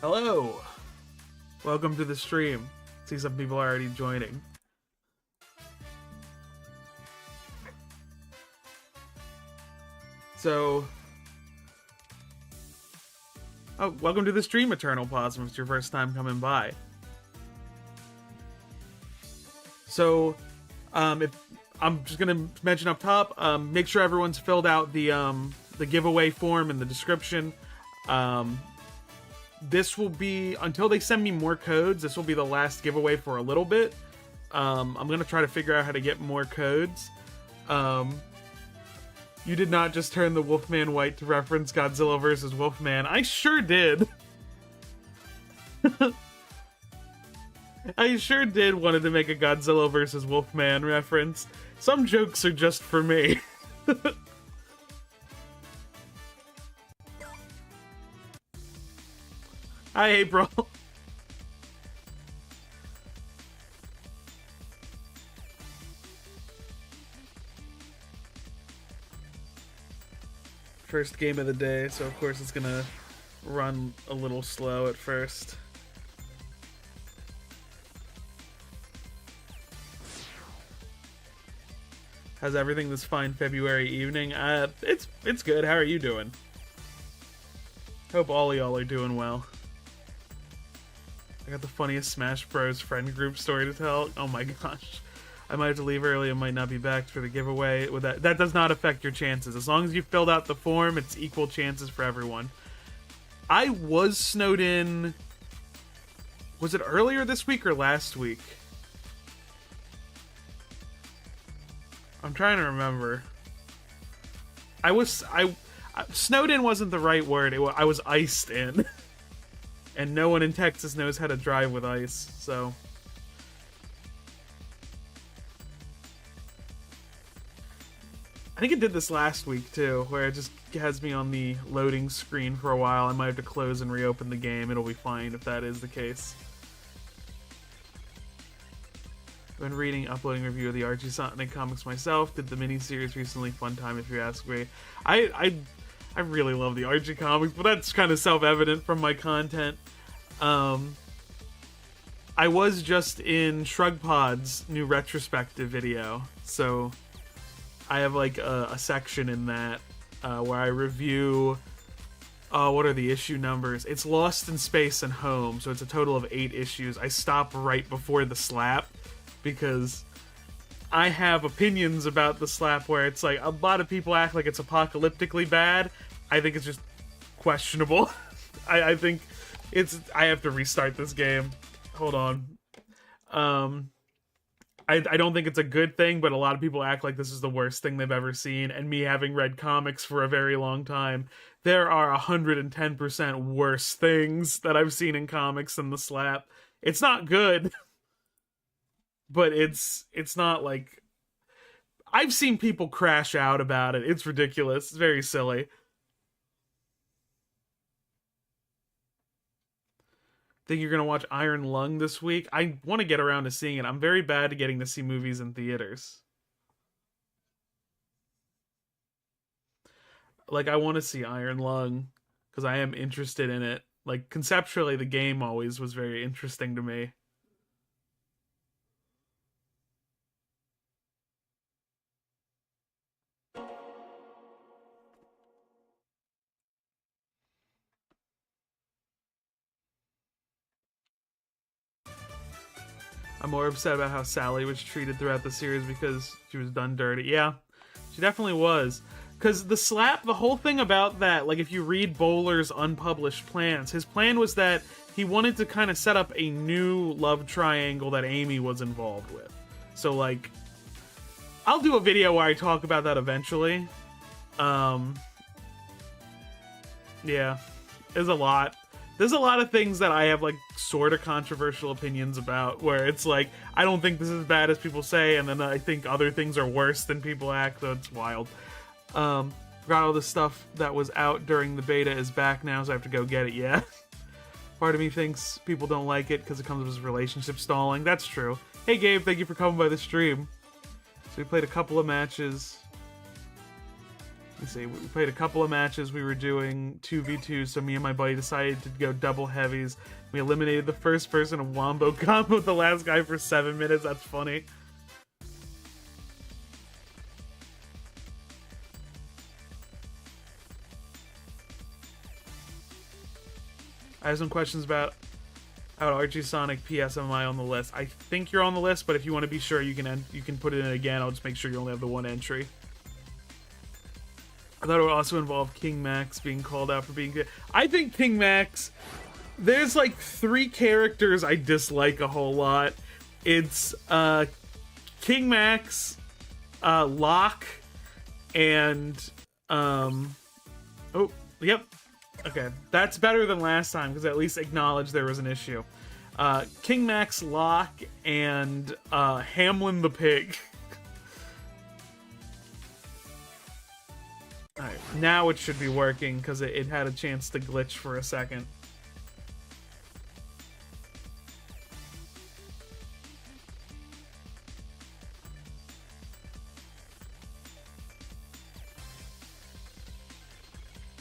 Hello! Welcome to the stream. See, some people are already joining. So... Oh, welcome to the stream, Eternal Possum, if it's your first time coming by. So, if I'm just gonna mention up top, make sure everyone's filled out the giveaway form in the description. This will be, until they send me more codes, this will be the last giveaway for a little bit. I'm gonna try to figure out how to get more codes. You did not just turn the Wolfman white to reference Godzilla vs. Wolfman. I sure did. I sure did wanted to make a Godzilla vs. Wolfman reference. Some jokes are just for me. Hi, April. First game of the day, so of course it's gonna run a little slow at first. How's everything this fine February evening? It's good. How are you doing? Hope all of y'all are doing well. I got the funniest Smash Bros. Friend group story to tell. Oh my gosh. I might have to leave early and might not be back for the giveaway. With that does not affect your chances. As long as you filled out the form, it's equal chances for everyone. I was snowed in... Was it earlier this week or last week? I'm trying to remember. Snowed in wasn't the right word. I was iced in. And no one in Texas knows how to drive with ice, so... I think it did this last week, too, where it just has me on the loading screen for a while. I might have to close and reopen the game. It'll be fine if that is the case. I've been reading, uploading review of the Archie Sonic comics myself. Did the miniseries recently. Fun time, if you ask me. I really love the Archie comics, but that's kind of self-evident from my content. I was just in ShrugPod's new retrospective video, so I have like a section in that where I review, what are the issue numbers? It's Lost in Space and Home, so it's a total of 8 issues. I stop right before the slap, because I have opinions about the slap where it's like, a lot of people act like it's apocalyptically bad. I think it's just questionable. I think it's... I have to restart this game. Hold on. I don't think it's a good thing, but a lot of people act like this is the worst thing they've ever seen, and me having read comics for a very long time, there are 110% worse things that I've seen in comics than the slap. It's not good, but it's not like... I've seen people crash out about it. It's ridiculous. It's very silly. Think you're gonna watch Iron Lung this week? I want to get around to seeing it. I'm very bad at getting to see movies in theaters. Like, I want to see Iron Lung because I am interested in it. Like, conceptually, the game always was very interesting to me. I'm more upset about how Sally was treated throughout the series because she was done dirty. Yeah, she definitely was. Because the slap, the whole thing about that, like if you read Bowler's unpublished plans, his plan was that he wanted to kind of set up a new love triangle that Amy was involved with. So like, I'll do a video where I talk about that eventually. Yeah, there's a lot. There's a lot of things that I have, like, sort of controversial opinions about, where it's like, I don't think this is as bad as people say, and then I think other things are worse than people act, so it's wild. Got all the stuff that was out during the beta is back now, so I have to go get it, yeah. Part of me thinks people don't like it because it comes with relationship stalling. That's true. Hey, Gabe, thank you for coming by the stream. So we played a couple of matches. see, we played a couple of matches. We were doing 2v2, so me and my buddy decided to go double heavies. We eliminated the first person of Wombo combo with the last guy for 7 minutes. That's funny. I have some questions about Archie Sonic PSMI on the list. I think you're on the list, but if you want to be sure, you can put it in again. I'll just make sure you only have the one entry. I thought it would also involve King Max being called out for being good. I think King Max, there's like 3 characters I dislike a whole lot. It's King Max, Locke, and oh, yep. Okay, that's better than last time because at least acknowledged there was an issue. King Max, Locke, and Hamlin the Pig. Alright, now it should be working because it had a chance to glitch for a second.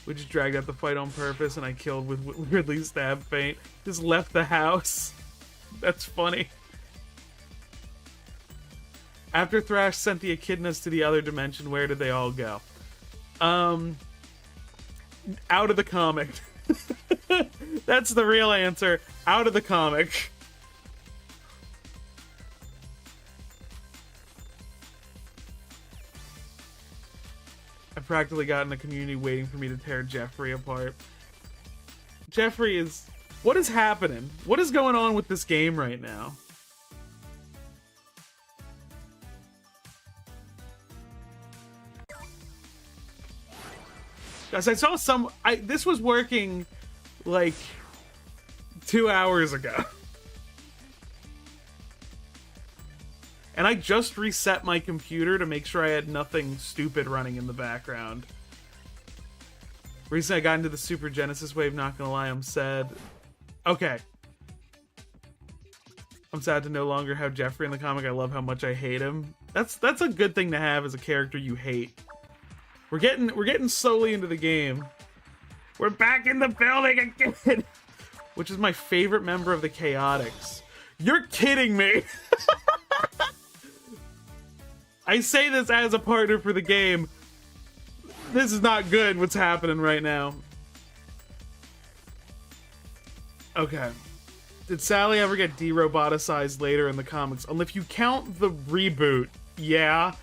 We just dragged out the fight on purpose and I killed with weirdly stab feint. Just left the house. That's funny. After Thrash sent the echidnas to the other dimension, where did they all go? Out of the comic. That's the real answer. Out of the comic. I've practically gotten a community waiting for me to tear Jeffrey apart. Jeffrey is... What is happening? What is going on with this game right now? Guys, I saw some... this was working, like, 2 hours ago. And I just reset my computer to make sure I had nothing stupid running in the background. Recently I got into the Super Genesis wave, not gonna lie, I'm sad. Okay. I'm sad to no longer have Jeffrey in the comic. I love how much I hate him. That's a good thing to have as a character you hate. We're getting slowly into the game. We're back in the building again! Which is my favorite member of the Chaotix. You're kidding me! I say this as a partner for the game. This is not good, what's happening right now. Okay. Did Sally ever get de-roboticized later in the comics? Well, if you count the reboot, yeah.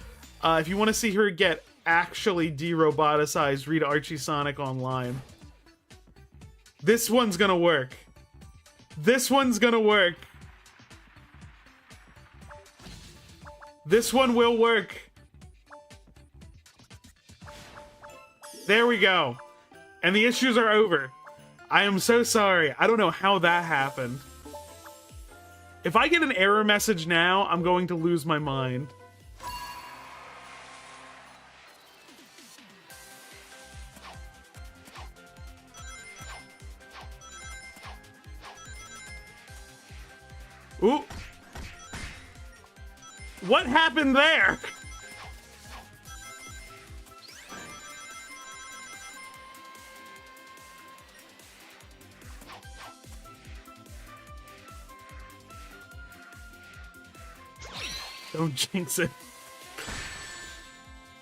If you want to see her get actually de-roboticized, read Archie Sonic Online. This one's gonna work. This one's gonna work. This one will work. There we go. And the issues are over. I am so sorry. I don't know how that happened. If I get an error message now, I'm going to lose my mind. Ooh. What happened there? Don't jinx it.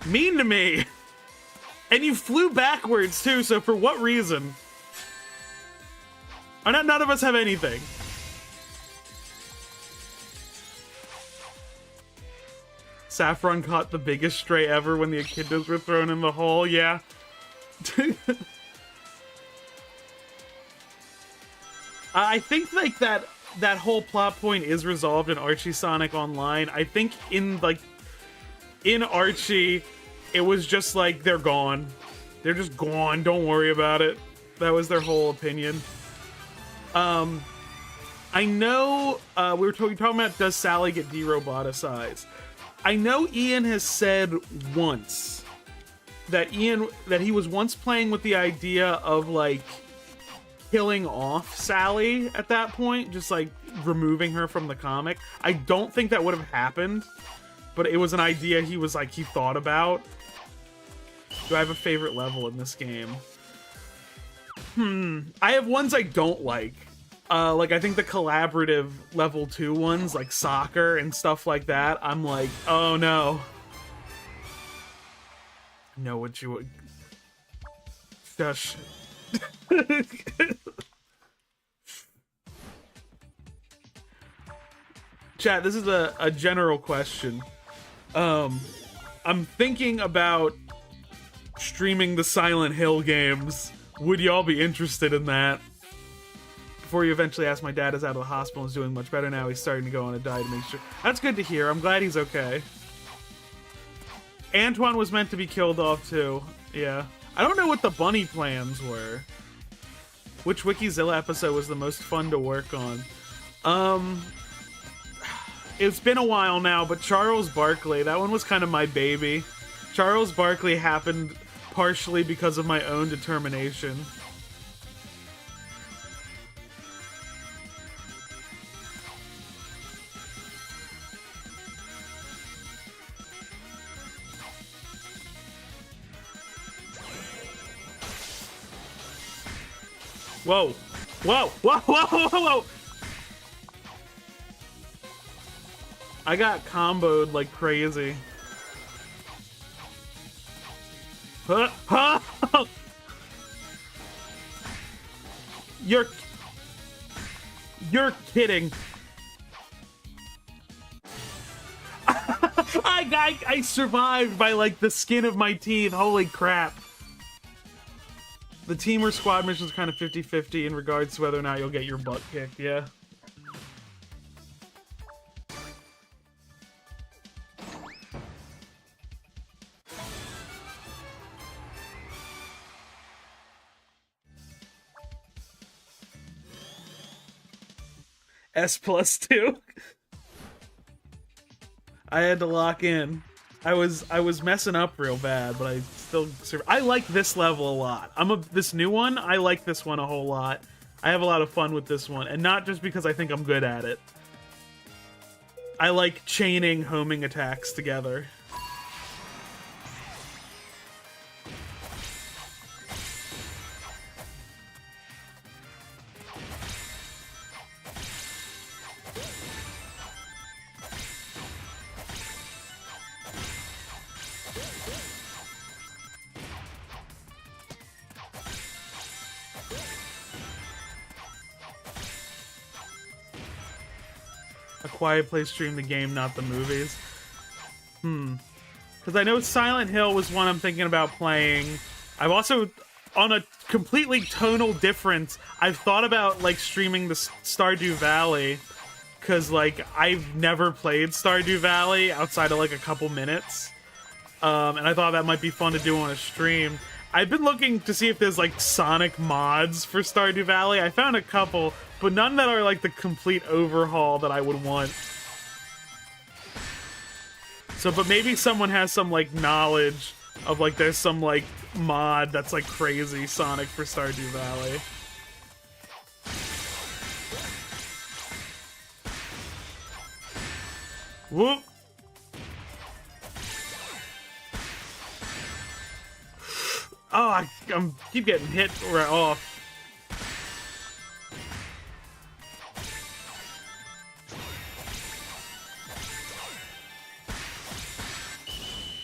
Mean to me. And you flew backwards too, so for what reason? None of us have anything. Saffron caught the biggest stray ever when the echidnas were thrown in the hole, yeah. I think like that whole plot point is resolved in Archie Sonic Online. I think in Archie, it was just like they're gone. They're just gone, don't worry about it. That was their whole opinion. I know we were talking about, does Sally get de-roboticized? I know Ian has said once that he was once playing with the idea of like killing off Sally at that point, just like removing her from the comic. I don't think that would have happened, but it was an idea he thought about. Do I have a favorite level in this game? I have ones I don't like. Like, I think the collaborative level 2 ones, like soccer and stuff like that, I'm like, oh no. Know what you would... Shush. Chat, this is a general question. I'm thinking about streaming the Silent Hill games. Would y'all be interested in that? Before you eventually ask, my dad is out of the hospital and is doing much better now. He's starting to go on a diet to make sure. That's good to hear. I'm glad he's okay. Antoine was meant to be killed off too. Yeah. I don't know what the bunny plans were. Which Wikizilla episode was the most fun to work on? It's been a while now, but Charles Barkley, that one was kind of my baby. Charles Barkley happened partially because of my own determination. Whoa. Whoa. Whoa, whoa, whoa, whoa! I got comboed like crazy. Huh? Huh? You're kidding. I survived by like the skin of my teeth. Holy crap. The team or squad missions are kind of 50-50 in regards to whether or not you'll get your butt kicked, yeah. S+2. I had to lock in. I was messing up real bad, but I still I like this level a lot. This new one, I like this one a whole lot. I have a lot of fun with this one, and not just because I think I'm good at it. I like chaining homing attacks together. Quiet Place stream the game, not the movies. Because I know Silent Hill was one I'm thinking about playing. I've also, on a completely tonal difference, I've thought about like streaming the Stardew Valley. Because like I've never played Stardew Valley outside of like a couple minutes. And I thought that might be fun to do on a stream. I've been looking to see if there's like Sonic mods for Stardew Valley. I found a couple, but none that are like the complete overhaul that I would want. So, but maybe someone has some like knowledge of like there's some like mod that's like crazy Sonic for Stardew Valley. Whoop! Oh, I keep getting hit right off.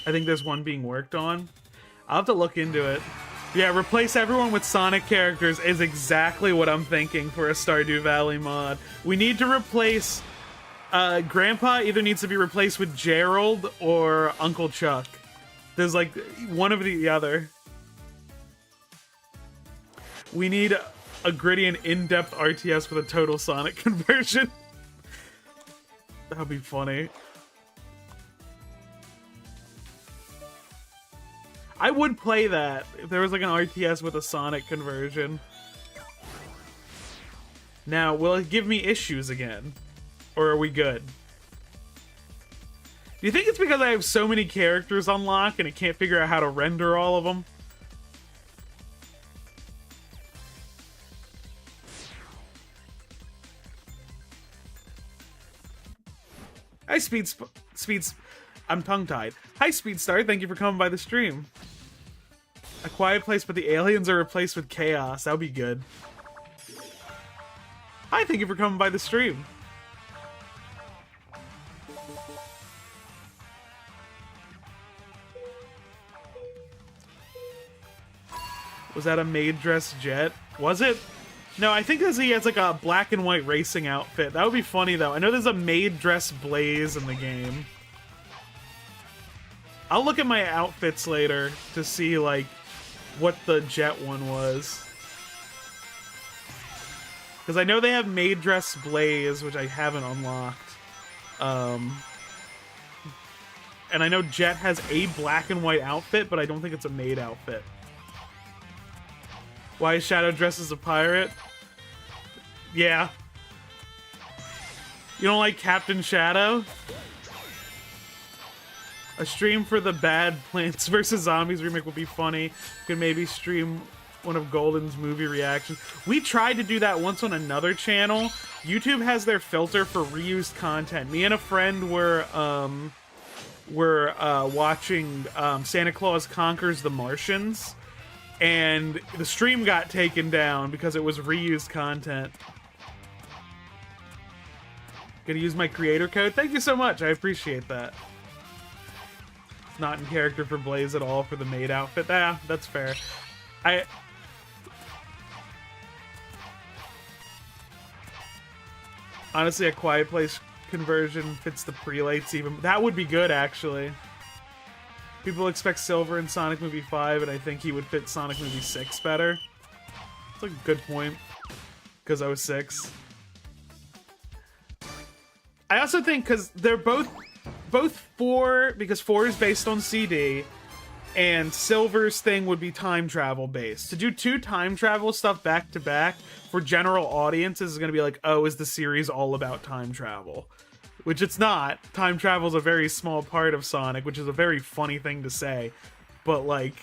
I think there's one being worked on. I'll have to look into it. Yeah, replace everyone with Sonic characters is exactly what I'm thinking for a Stardew Valley mod. We need to replace... Grandpa either needs to be replaced with Gerald or Uncle Chuck. There's like one of the other. We need a gritty and in-depth RTS with a total Sonic conversion. That'd be funny. I would play that if there was like an RTS with a Sonic conversion. Now, will it give me issues again? Or are we good? Do you think it's because I have so many characters unlocked and it can't figure out how to render all of them? Hi, Speeds. I'm tongue-tied. Hi, Speedstar. Thank you for coming by the stream. A Quiet Place, but the aliens are replaced with chaos. That would be good. Hi, thank you for coming by the stream. Was that a maid dress Jet? Was it? No, I think he has like a black and white racing outfit. That would be funny though. I know there's a maid dress Blaze in the game. I'll look at my outfits later to see like what the Jet one was. Because I know they have maid dress Blaze, which I haven't unlocked. And I know Jet has a black and white outfit, but I don't think it's a maid outfit. Why is Shadow dressed as a pirate? Yeah. You don't like Captain Shadow? A stream for the bad Plants vs. Zombies remake would be funny. Could maybe stream one of Golden's movie reactions. We tried to do that once on another channel. YouTube has their filter for reused content. Me and a friend were watching Santa Claus Conquers the Martians. And the stream got taken down because it was reused content. Gonna use my creator code? Thank you so much, I appreciate that. It's not in character for Blaze at all for the maid outfit. Yeah, that's fair. Honestly, a Quiet Place conversion fits the prelates even. That would be good, actually. People expect Silver in Sonic Movie 5, and I think he would fit Sonic Movie 6 better. That's a good point, because I was 6. I also think, because they're both 4, because 4 is based on CD, and Silver's thing would be time travel based. To do 2 time travel stuff back to back for general audiences is going to be like, oh, is the series all about time travel? Which it's not. Time travel is a very small part of Sonic, which is a very funny thing to say. But, like,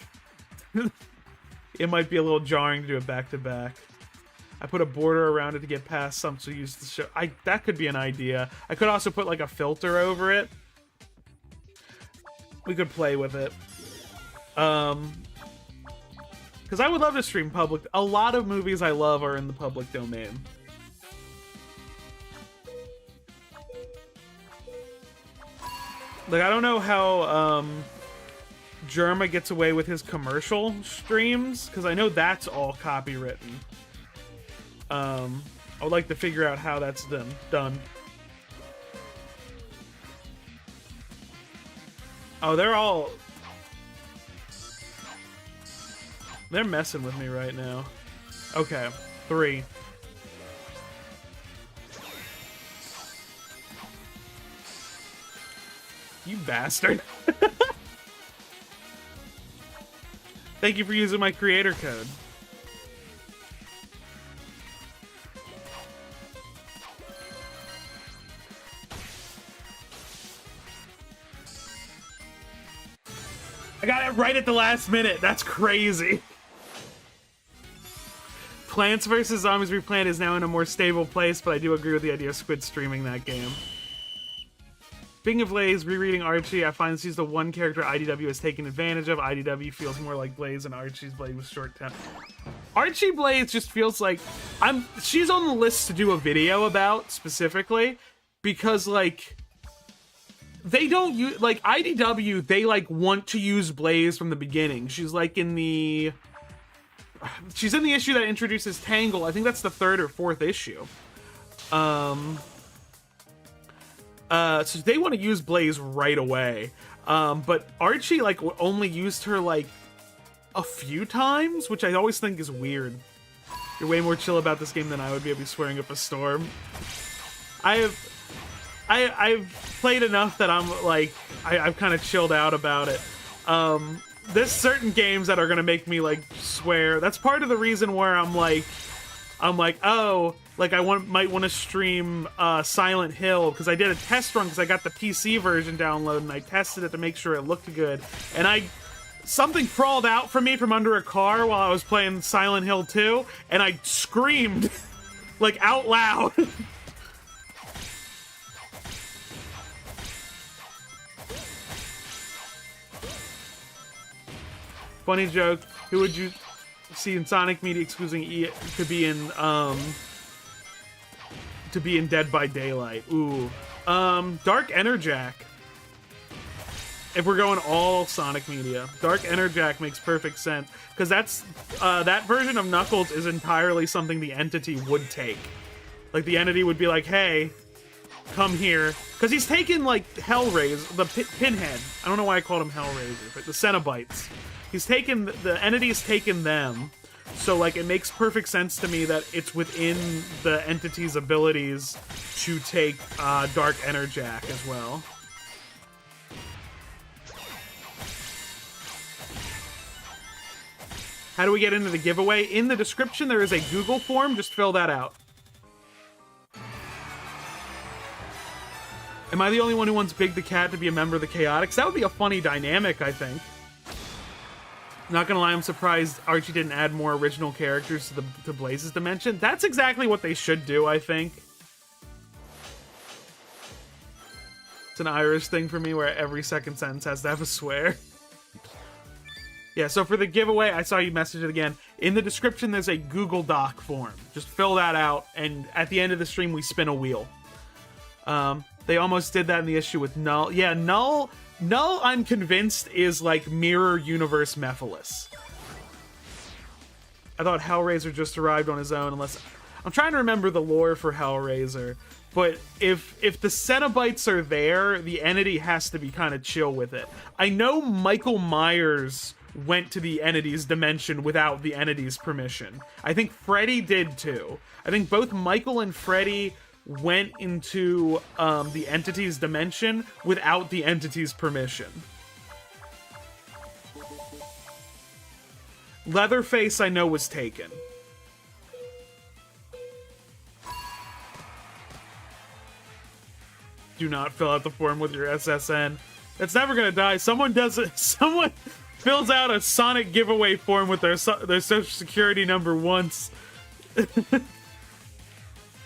it might be a little jarring to do it back-to-back. I put a border around it to get past some, so use the show. That could be an idea. I could also put, like, a filter over it. We could play with it. Because I would love to stream public. A lot of movies I love are in the public domain. Like, I don't know how Jerma gets away with his commercial streams, because I know that's all copywritten. I would like to figure out how that's done. Oh, they're messing with me right now. Okay, 3. You bastard. Thank you for using my creator code. I got it right at the last minute. That's crazy. Plants vs. Zombies Replant is now in a more stable place, but I do agree with the idea of Squid streaming that game. Speaking of Blaze, rereading Archie, I find this is the one character IDW has taken advantage of. IDW feels more like Blaze, and Archie's Blaze was short temp. Archie Blaze just feels like she's on the list to do a video about specifically because like they don't use like IDW. They like want to use Blaze from the beginning. She's like in the issue that introduces Tangle. I think that's the 3rd or 4th issue. So they want to use Blaze right away. But Archie, like, only used her, like, a few times, which I always think is weird. You're way more chill about this game than I would be. I'd be swearing up a storm. I've played enough that I'm, like, I've kind of chilled out about it. There's certain games that are going to make me, like, swear. That's part of the reason where I'm like, oh... Like, might want to stream Silent Hill, because I did a test run, because I got the PC version downloaded, and I tested it to make sure it looked good. And something crawled out from me from under a car while I was playing Silent Hill 2, and I screamed, like, out loud. Funny joke. Who would you see in Sonic media excusing to be in Dead by Daylight? Ooh. Dark Enerjack. If we're going all Sonic media, Dark Enerjack makes perfect sense because that's that version of Knuckles is entirely something the entity would take. Like the entity would be like, "Hey, come here," because he's taken like Hellraiser, the Pinhead. I don't know why I called him Hellraiser, but the Cenobites. He's taken the entity's taken them, so like it makes perfect sense to me that it's within the entity's abilities to take Dark Enerjack as well. How do we get into the giveaway? In the description, there is a Google form. Just fill that out. Am I the only one who wants Big the Cat to be a member of the Chaotix? That would be a funny dynamic, I think. Not gonna lie, I'm surprised Archie didn't add more original characters to Blaze's Dimension. That's exactly what they should do, I think. It's an Irish thing for me where every second sentence has to have a swear. Yeah, so for the giveaway, I saw you message it again. In the description, there's a Google Doc form. Just fill that out, and at the end of the stream, we spin a wheel. They almost did that in the issue with Null. Yeah, Null, I'm convinced, is like Mirror Universe Mephiles. I thought Hellraiser just arrived on his own, unless... I'm trying to remember the lore for Hellraiser, but if the Cenobites are there, the entity has to be kind of chill with it. I know Michael Myers went to the entity's dimension without the entity's permission. I think Freddy did too. I think both Michael and Freddy went into the entity's dimension without the entity's permission. Leatherface, I know, was taken. Do not fill out the form with your SSN. It's never gonna die. Someone does it. Someone fills out a Sonic giveaway form with their social security number once.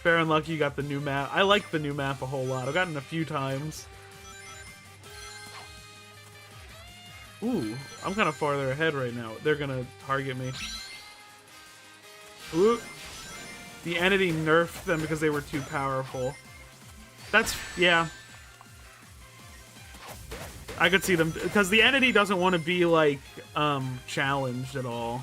Fair and lucky you got the new map. I like the new map a whole lot. I've gotten it a few times. Ooh, I'm kind of farther ahead right now. They're gonna target me. Ooh. The entity nerfed them because they were too powerful. That's, yeah. I could see them, because the entity doesn't want to be, like, challenged at all.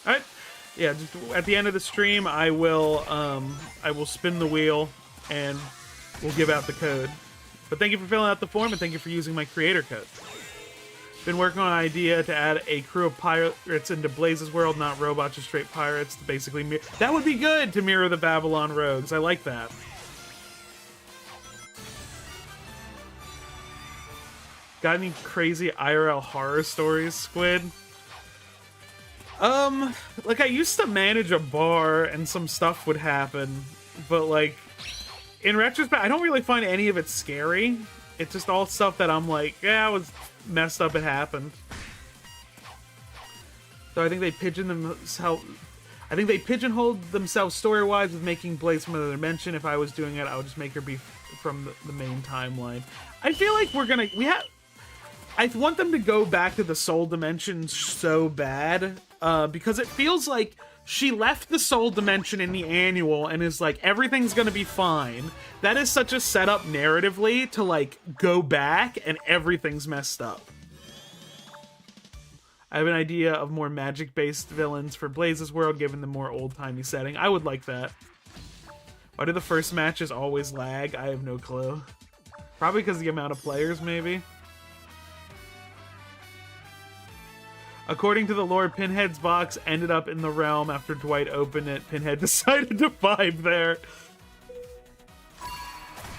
Alright. Yeah, just at the end of the stream, I will spin the wheel, and we'll give out the code. But thank you for filling out the form, and thank you for using my creator code. Been working on an idea to add a crew of pirates into Blaze's world, not robots, just straight pirates, to basically mirror... That would be good to mirror the Babylon Rogues. I like that. Got any crazy IRL horror stories, Squid? Like, I used to manage a bar, and some stuff would happen, but, like, in retrospect, I don't really find any of it scary. It's just all stuff that I'm like, yeah, it was messed up, it happened. So I think they pigeonholed themselves story-wise with making Blaze from another dimension. If I was doing it, I would just make her be from the main timeline. I feel like I want them to go back to the Soul Dimension so bad, because it feels like she left the Soul Dimension in the annual and is like, everything's gonna be fine. That is such a setup narratively to, like, go back and everything's messed up. I have an idea of more magic-based villains for Blaze's world, given the more old-timey setting. I would like that. Why do the first matches always lag? I have no clue. Probably because of the amount of players, maybe. According to the lore, Pinhead's box ended up in the realm after Dwight opened it. Pinhead decided to vibe there.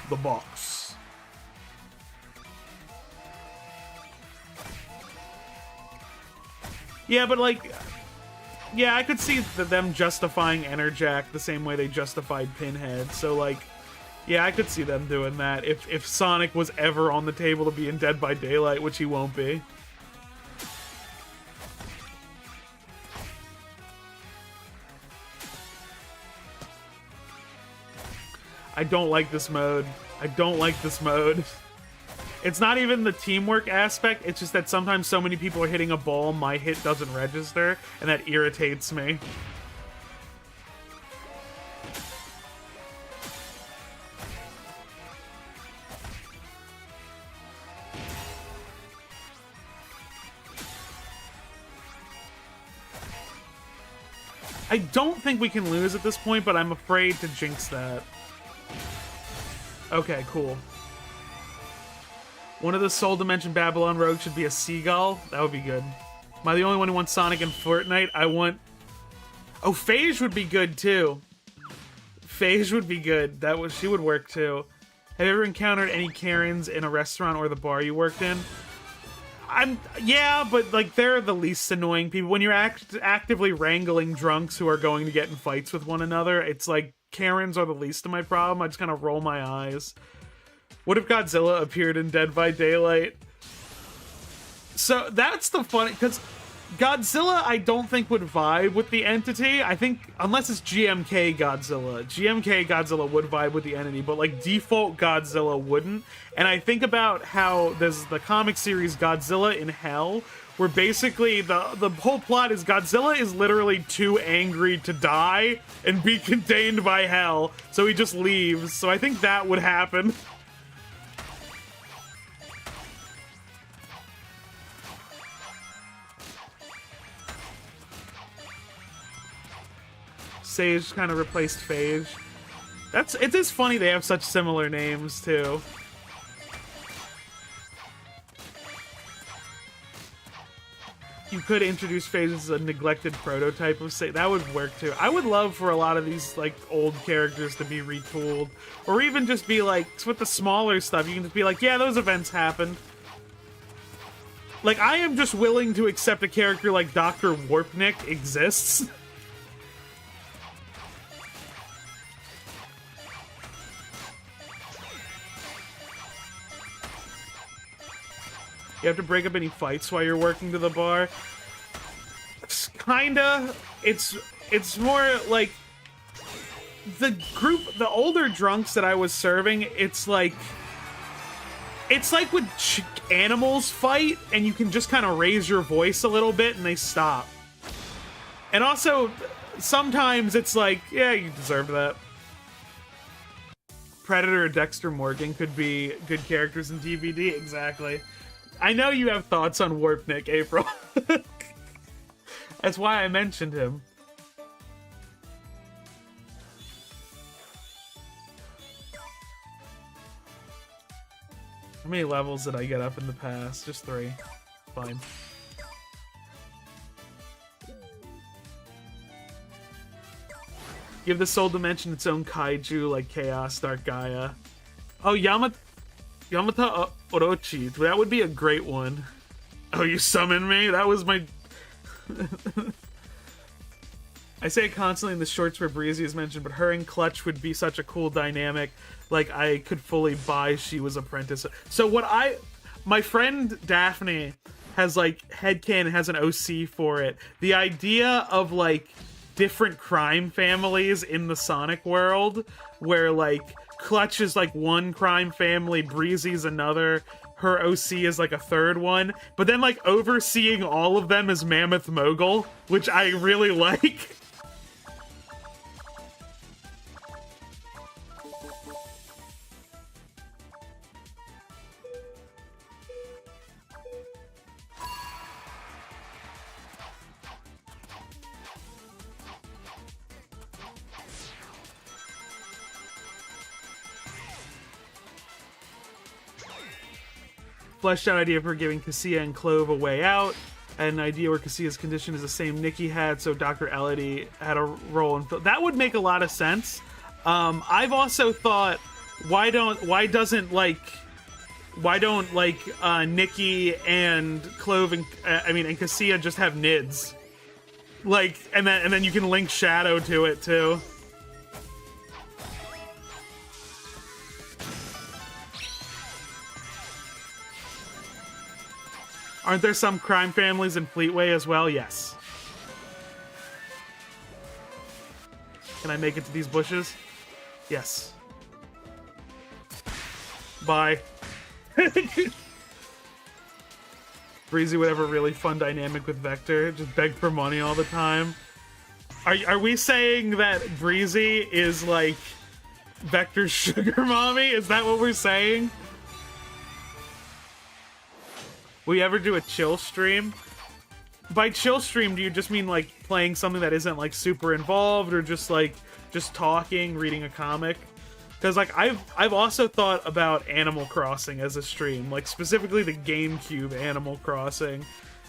The box. Yeah, but like... Yeah, I could see them justifying Enerjack the same way they justified Pinhead. So, like... Yeah, I could see them doing that if Sonic was ever on the table to be in Dead by Daylight, which he won't be. I don't like this mode. I don't like this mode. It's not even the teamwork aspect, it's just that sometimes so many people are hitting a ball, my hit doesn't register, and that irritates me. I don't think we can lose at this point, but I'm afraid to jinx that. Okay, cool. One of the Soul Dimension Babylon rogues should be a seagull. That would be good. Am I the only one who wants Sonic and Fortnite? I want... Oh, Phage would be good, too. Phage would be good. She would work, too. Have you ever encountered any Karens in a restaurant or the bar you worked in? Yeah, but like they're the least annoying people. When you're actively wrangling drunks who are going to get in fights with one another, it's like Karens are the least of my problem. I just kind of roll my eyes. What if Godzilla appeared in Dead by Daylight? So that's the funny, because Godzilla I don't think would vibe with the entity. I think, unless it's GMK Godzilla. GMK Godzilla would vibe with the entity, but like default Godzilla wouldn't. And I think about how there's the comic series Godzilla in Hell, where basically the whole plot is Godzilla is literally too angry to die and be contained by hell, so he just leaves. So I think that would happen. Sage kind of replaced Phage. It is funny they have such similar names too. You could introduce Phage as a neglected prototype of Sage. That would work too. I would love for a lot of these like old characters to be retooled, or even just be like with the smaller stuff. You can just be like, yeah, those events happened. Like I am just willing to accept a character like Dr. Warpnik exists. You have to break up any fights while you're working to the bar. It's kinda. It's more like the older drunks that I was serving. It's like when animals fight and you can just kind of raise your voice a little bit and they stop. And also, sometimes it's like, yeah, you deserve that. Predator or Dexter Morgan could be good characters in DVD, exactly. I know you have thoughts on Warpnik, April. That's why I mentioned him. How many levels did I get up in the past? Just 3. Fine. Give the Soul Dimension its own kaiju like Chaos, Dark Gaia. Oh, Yamata Orochi. That would be a great one. Oh, you summoned me? That was my... I say it constantly in the shorts where Breezy is mentioned, but her and Clutch would be such a cool dynamic. Like, I could fully buy she was Apprentice. So my friend Daphne has, like, headcanon, has an OC for it. The idea of, like, different crime families in the Sonic world, where, like, Clutch is like one crime family, Breezy's another, her OC is like a third one, but then like overseeing all of them is Mammoth Mogul, which I really like. Fleshed out idea for giving Cassia and Clove a way out. I had an idea where Cassia's condition is the same Nikki had, so Dr. Elodie had a role in... That would make a lot of sense. I've also thought, why don't Nikki and Clove and Cassia just have NIDS? Like, and then you can link Shadow to it too. Aren't there some crime families in Fleetway as well? Yes. Can I make it to these bushes? Yes. Bye. Breezy would have a really fun dynamic with Vector. Just beg for money all the time. Are we saying that Breezy is like Vector's sugar mommy? Is that what we're saying? Will you ever do a chill stream? By chill stream, do you just mean like playing something that isn't like super involved, or just like just talking, reading a comic? Because like I've also thought about Animal Crossing as a stream, like specifically the GameCube Animal Crossing,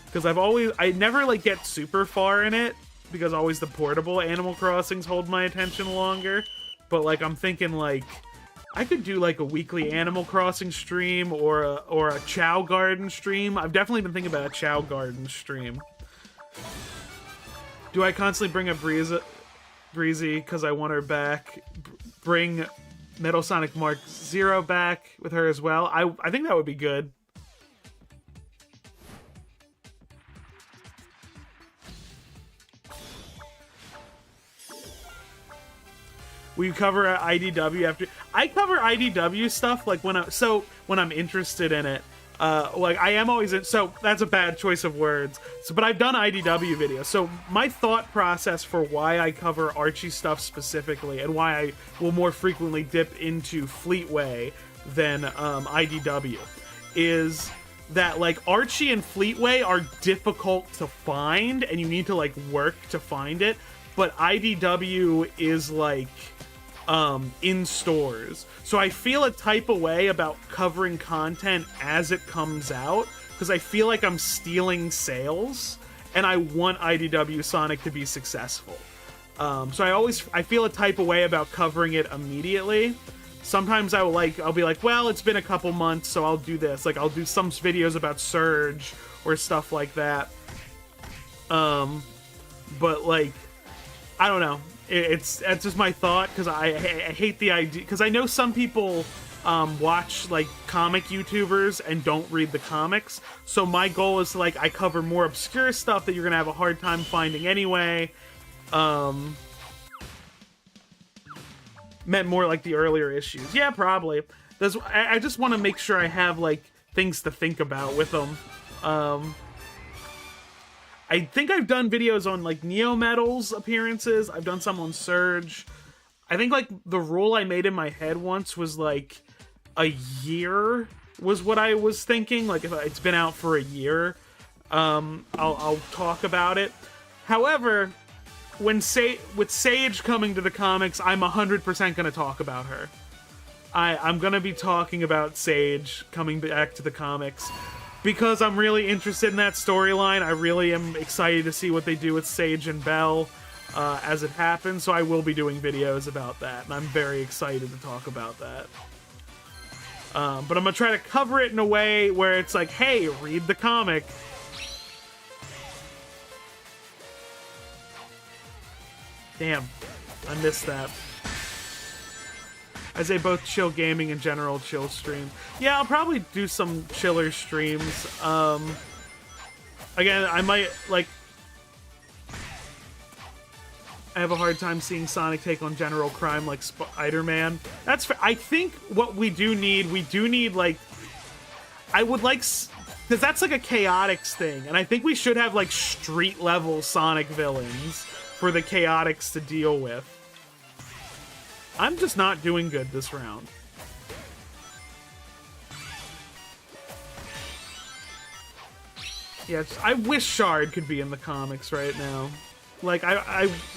because I never like get super far in it, because always the portable Animal Crossings hold my attention longer. But like I'm thinking like I could do like a weekly Animal Crossing stream or a Chow Garden stream. I've definitely been thinking about a Chow Garden stream. Do I constantly bring up Breezy because I want her back? Bring Metal Sonic Mark Zero back with her as well. I think that would be good. Will you cover IDW after? I cover IDW stuff like when I'm interested in it. Like I am always in, so that's a bad choice of words. So, but I've done IDW videos. So my thought process for why I cover Archie stuff specifically, and why I will more frequently dip into Fleetway than IDW, is that like Archie and Fleetway are difficult to find, and you need to like work to find it. But IDW is like in stores. So I feel a type of way about covering content as it comes out, because I feel like I'm stealing sales, and I want IDW Sonic to be successful. So I feel a type of way about covering it immediately. Sometimes I'll be like, well, it's been a couple months, so I'll do this. Like I'll do some videos about Surge or stuff like that. But like, I don't know. It's just my thought, because I hate the idea, because I know some people watch like comic YouTubers and don't read the comics. So my goal is to, like, I cover more obscure stuff that you're gonna have a hard time finding anyway. Meant more like the earlier issues. Yeah, probably. I just want to make sure I have like things to think about with them. I think I've done videos on like Neo Metal's appearances. I've done some on Surge. I think like the rule I made in my head once was like a year was what I was thinking. Like if it's been out for a year, I'll talk about it. However, with Sage coming to the comics, I'm 100% going to talk about her. I'm going to be talking about Sage coming back to the comics, because I'm really interested in that storyline. I really am excited to see what they do with Sage and Belle as it happens, so I will be doing videos about that, and I'm very excited to talk about that. But I'm going to try to cover it in a way where it's like, hey, read the comic. Damn, I missed that. I say both chill gaming and general chill streams. Yeah, I'll probably do some chiller streams. Again, I might, like... I have a hard time seeing Sonic take on general crime like Spider-Man. That's I think what we do need, like... I would like... Because that's like a Chaotix thing, and I think we should have, like, street-level Sonic villains for the Chaotix to deal with. I'm just not doing good this round. Yeah, I wish Shard could be in the comics right now. Like,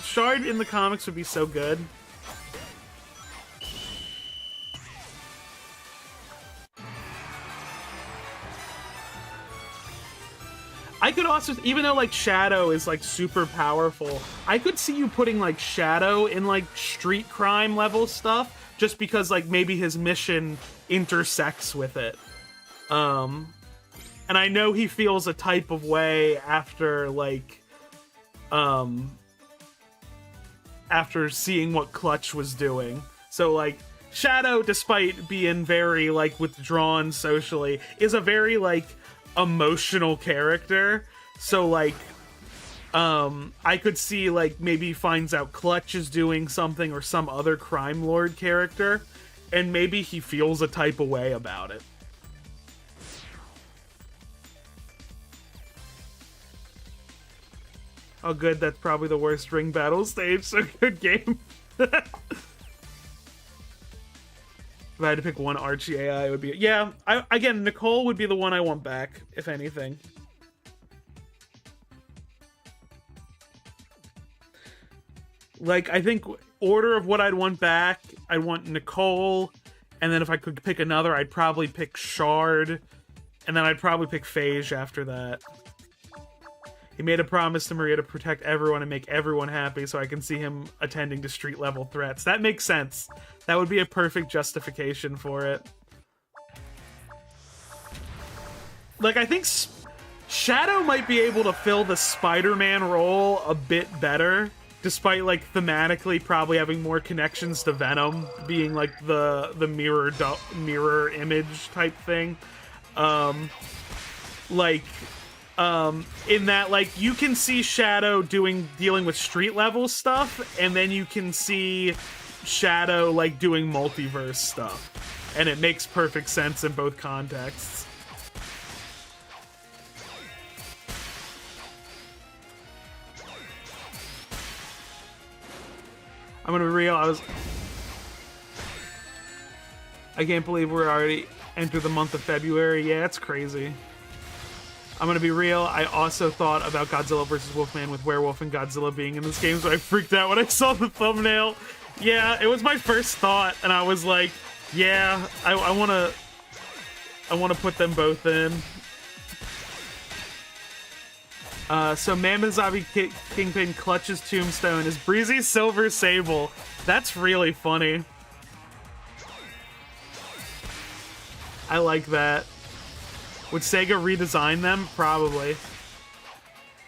Shard in the comics would be so good. I could also, even though, like, Shadow is, like, super powerful, I could see you putting, like, Shadow in, like, street crime level stuff, just because, like, maybe his mission intersects with it. And I know he feels a type of way after, like, after seeing what Clutch was doing. So, like, Shadow, despite being very, like, withdrawn socially, is a very, like, emotional character. So like I could see like maybe he finds out Clutch is doing something, or some other crime lord character, and maybe he feels a type of way about it. Oh, good. That's probably the worst ring battle stage. So good game. If I had to pick one Archie AI, it would be... Yeah, again, Nicole would be the one I want back, if anything. Like, I think order of what I'd want back, I'd want Nicole, and then if I could pick another, I'd probably pick Shard, and then I'd probably pick Phage after that. He made a promise to Maria to protect everyone and make everyone happy, so I can see him attending to street-level threats. That makes sense. That would be a perfect justification for it. Like, I think Shadow might be able to fill the Spider-Man role a bit better, despite, like, thematically probably having more connections to Venom, being, like, the mirror image type thing. In that, like, you can see Shadow dealing with street level stuff, and then you can see Shadow, like, doing multiverse stuff. And it makes perfect sense in both contexts. I'm gonna be real, I can't believe we're already entered the month of February. Yeah, it's crazy. I'm gonna be real, I also thought about Godzilla vs. Wolfman with Werewolf and Godzilla being in this game, so I freaked out when I saw the thumbnail. Yeah, it was my first thought, and I was like, yeah, I wanna put them both in. So Mamazabi Kingpin clutches Tombstone is Breezy's Silver Sable. That's really funny. I like that. Would Sega redesign them? Probably.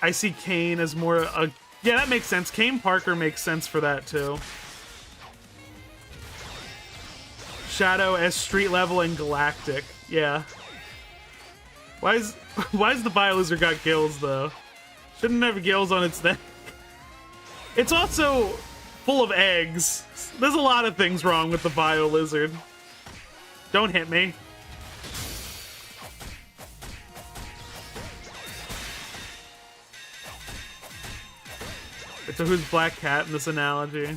I see Kane as more a... Yeah, that makes sense. Kane Parker makes sense for that, too. Shadow as street level and galactic. Yeah. Why is the Biolizard got gills, though? Shouldn't have gills on its neck. It's also full of eggs. There's a lot of things wrong with the Biolizard. Don't hit me. So who's Black Cat in this analogy?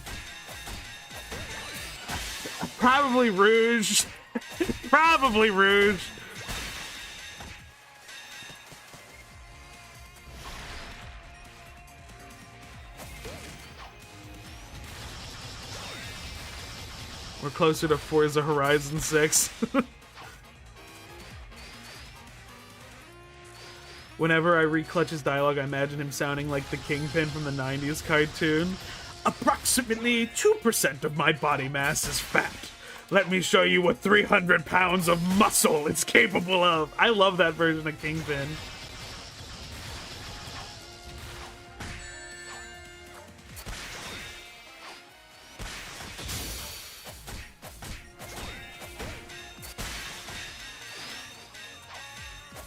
Probably Rouge. Probably Rouge. We're closer to Forza Horizon 6. Whenever I read Clutch's dialogue, I imagine him sounding like the Kingpin from the 90s cartoon. Approximately 2% of my body mass is fat. Let me show you what 300 pounds of muscle is capable of. I love that version of Kingpin.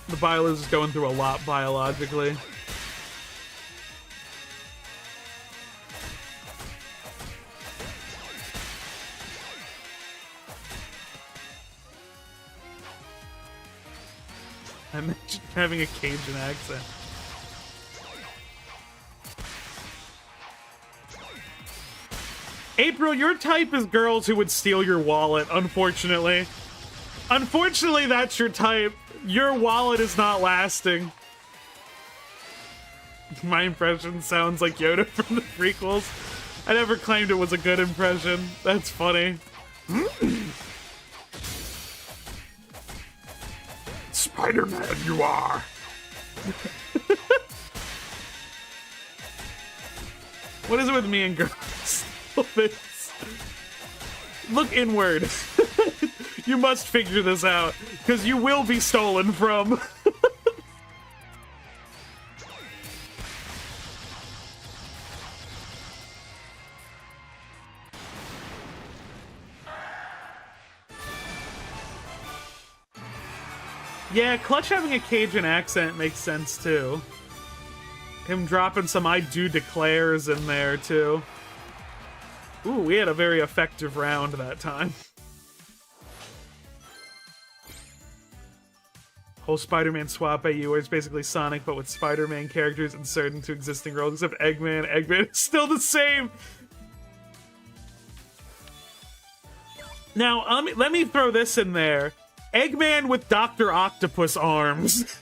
The Biolizard is going through a lot biologically. I imagine having a Cajun accent. April, your type is girls who would steal your wallet, unfortunately. Unfortunately, that's your type. Your wallet is not lasting. My impression sounds like Yoda from the prequels. I never claimed it was a good impression. That's funny. Spider-Man, you are. What is it with me and girls? Look inward. You must figure this out, because you will be stolen from. Yeah, Clutch having a Cajun accent makes sense, too. Him dropping some I do declares in there, too. Ooh, we had a very effective round that time. Whole Spider-Man swap AU, where it's basically Sonic, but with Spider-Man characters inserted into existing roles, except Eggman. Eggman is still the same! Now, let me throw this in there. Eggman with Dr. Octopus arms.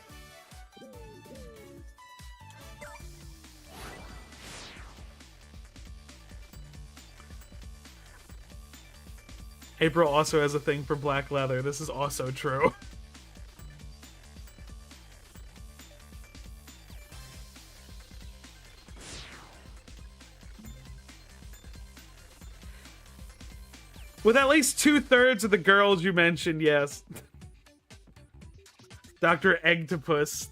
April also has a thing for black leather. This is also true. With at least 2/3 of the girls you mentioned, yes. Dr. Eggtopus.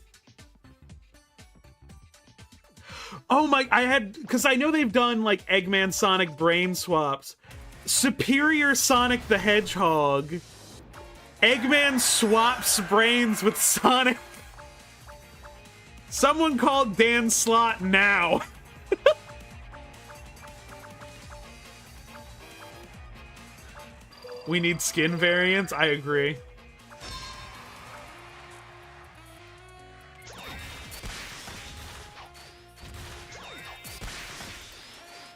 Oh my, because I know they've done like Eggman Sonic brain swaps. Superior Sonic the Hedgehog. Eggman swaps brains with Sonic. Someone called Dan Slott now. We need skin variants, I agree.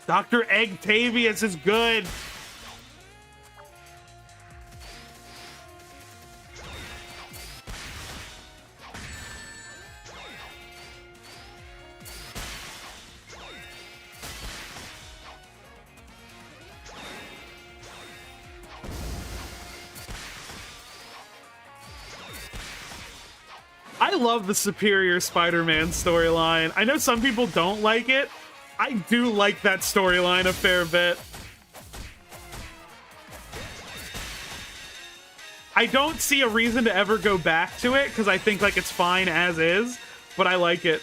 Dr. Eggtavius is good. I love the Superior Spider-Man storyline. I know some people don't like it. I do like that storyline a fair bit. I don't see a reason to ever go back to it, because I think like it's fine as is, but I like it.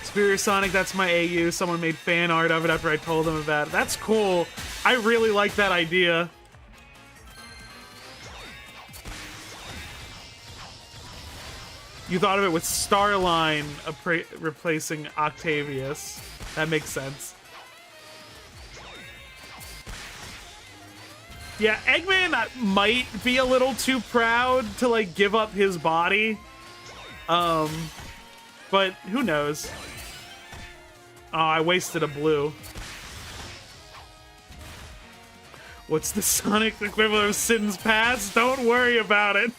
Superior Sonic, that's my AU. Someone made fan art of it after I told them about it. That's cool. I really like that idea. You thought of it with Starline replacing Octavius. That makes sense. Yeah, Eggman might be a little too proud to, like, give up his body. But who knows? Oh, I wasted a blue. What's the Sonic equivalent of Sin's Past? Don't worry about it.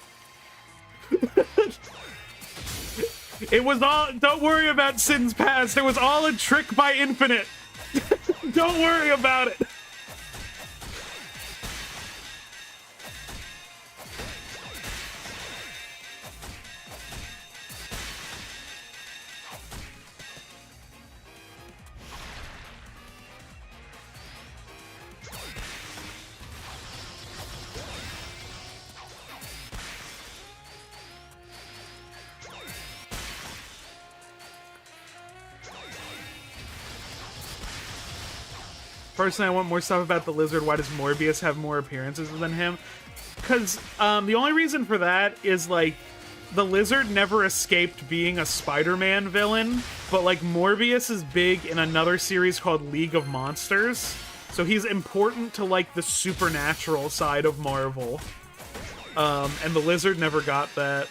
It was all, don't worry about Sin's Past. It was all a trick by Infinite. Don't worry about it. Personally, I want more stuff about the Lizard. Why does Morbius have more appearances than him? Because the only reason for that is, like, the Lizard never escaped being a Spider-Man villain, but, like, Morbius is big in another series called League of Monsters, so he's important to, like, the supernatural side of Marvel. And the Lizard never got that.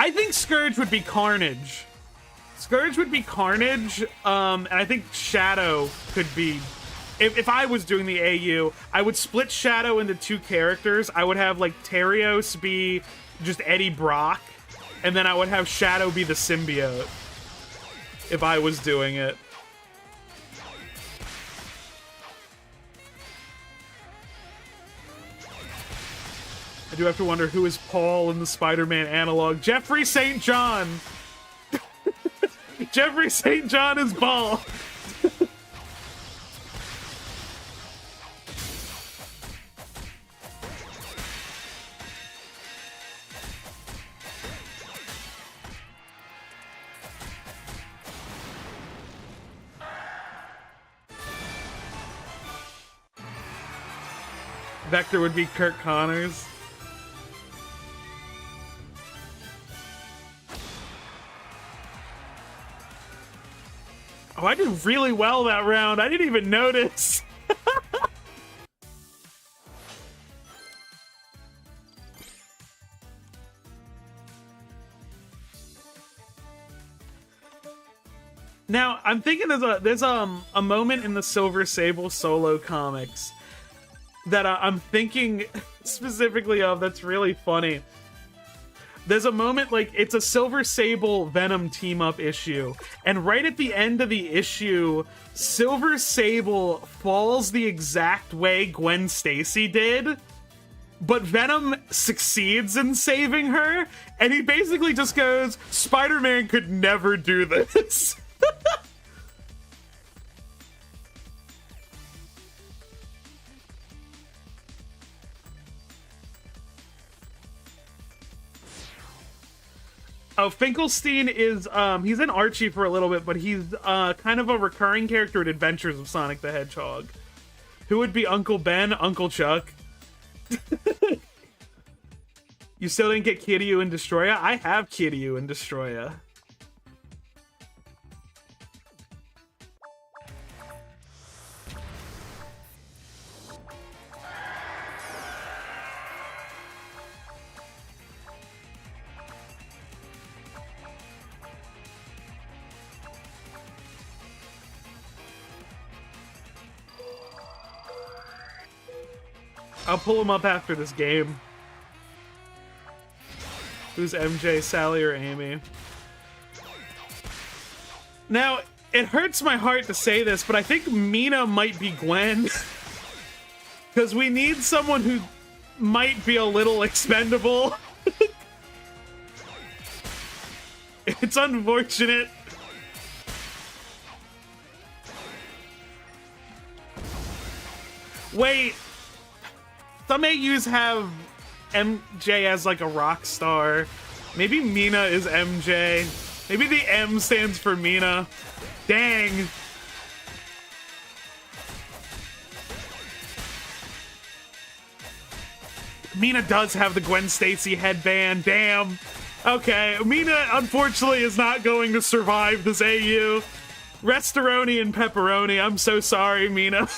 I think Scourge would be Carnage. Scourge would be Carnage, and I think Shadow could be... If I was doing the AU, I would split Shadow into two characters. I would have, like, Terios be just Eddie Brock, and then I would have Shadow be the symbiote. If I was doing it. I do have to wonder who is Paul in the Spider-Man analog. Jeffrey St. John! Jeffrey St. John is Paul! Vector would be Kirk Connors. Oh, I did really well that round. I didn't even notice. Now, I'm thinking there's a moment in the Silver Sable solo comics that I'm thinking specifically of that's really funny. There's a moment, like, it's a Silver Sable Venom team-up issue, and right at the end of the issue, Silver Sable falls the exact way Gwen Stacy did, but Venom succeeds in saving her, and he basically just goes, Spider-Man could never do this. Oh, Finkelstein is, he's in Archie for a little bit, but he's kind of a recurring character in Adventures of Sonic the Hedgehog. Who would be Uncle Ben? Uncle Chuck. You still didn't get Kiryu and Destroya? I have Kiryu and Destroya. I'll pull him up after this game. Who's MJ, Sally, or Amy? Now, it hurts my heart to say this, but I think Mina might be Gwen. Because we need someone who might be a little expendable. It's unfortunate. Wait. Some AUs have MJ as like a rock star. Maybe Mina is MJ. Maybe the M stands for Mina. Dang. Mina does have the Gwen Stacy headband. Damn. Okay, Mina unfortunately is not going to survive this AU. Restoroni and pepperoni. I'm so sorry, Mina.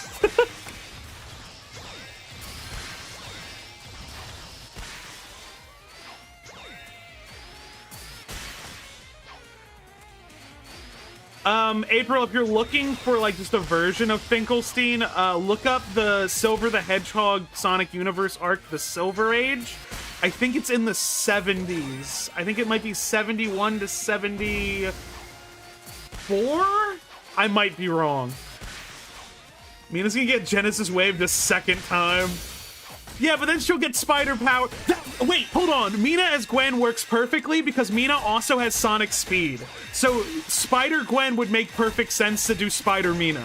April, if you're looking for like just a version of Finkelstein, look up the Silver the Hedgehog Sonic Universe arc, The Silver Age. I think it's in the 70s. I think it might be 71 to 74? I might be wrong. Mina's gonna get Genesis Waved a second time. Yeah, but then she'll get spider power. Wait, hold on. Mina as Gwen works perfectly because Mina also has Sonic Speed. So Spider Gwen would make perfect sense to do Spider Mina.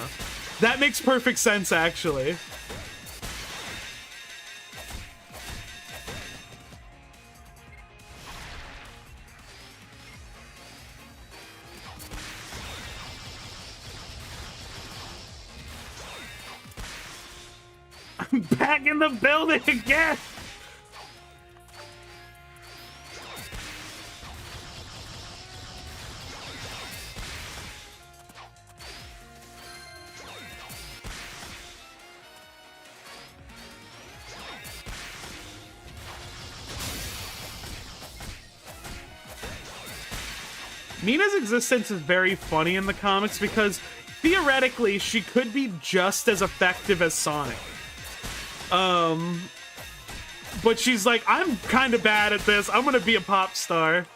That makes perfect sense, actually. I'm back in the building again! Mina's existence is very funny in the comics because theoretically she could be just as effective as Sonic. But she's like, I'm kind of bad at this. I'm gonna be a pop star.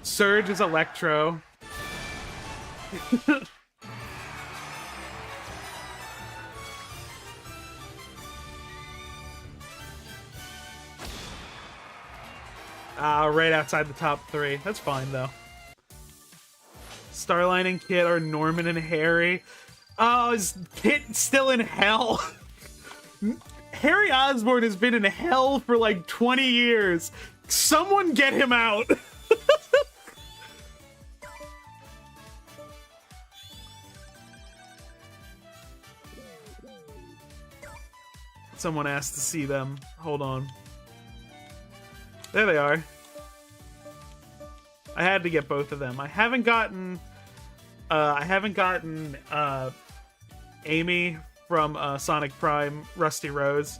Surge is Electro. Right outside the top 3. That's fine, though. Starline and Kit are Norman and Harry. Oh, is Kit still in hell? Harry Osborn has been in hell for like 20 years. Someone get him out. Someone asked to see them. Hold on. There they are. I had to get both of them. I haven't gotten Amy from Sonic Prime Rusty Rose,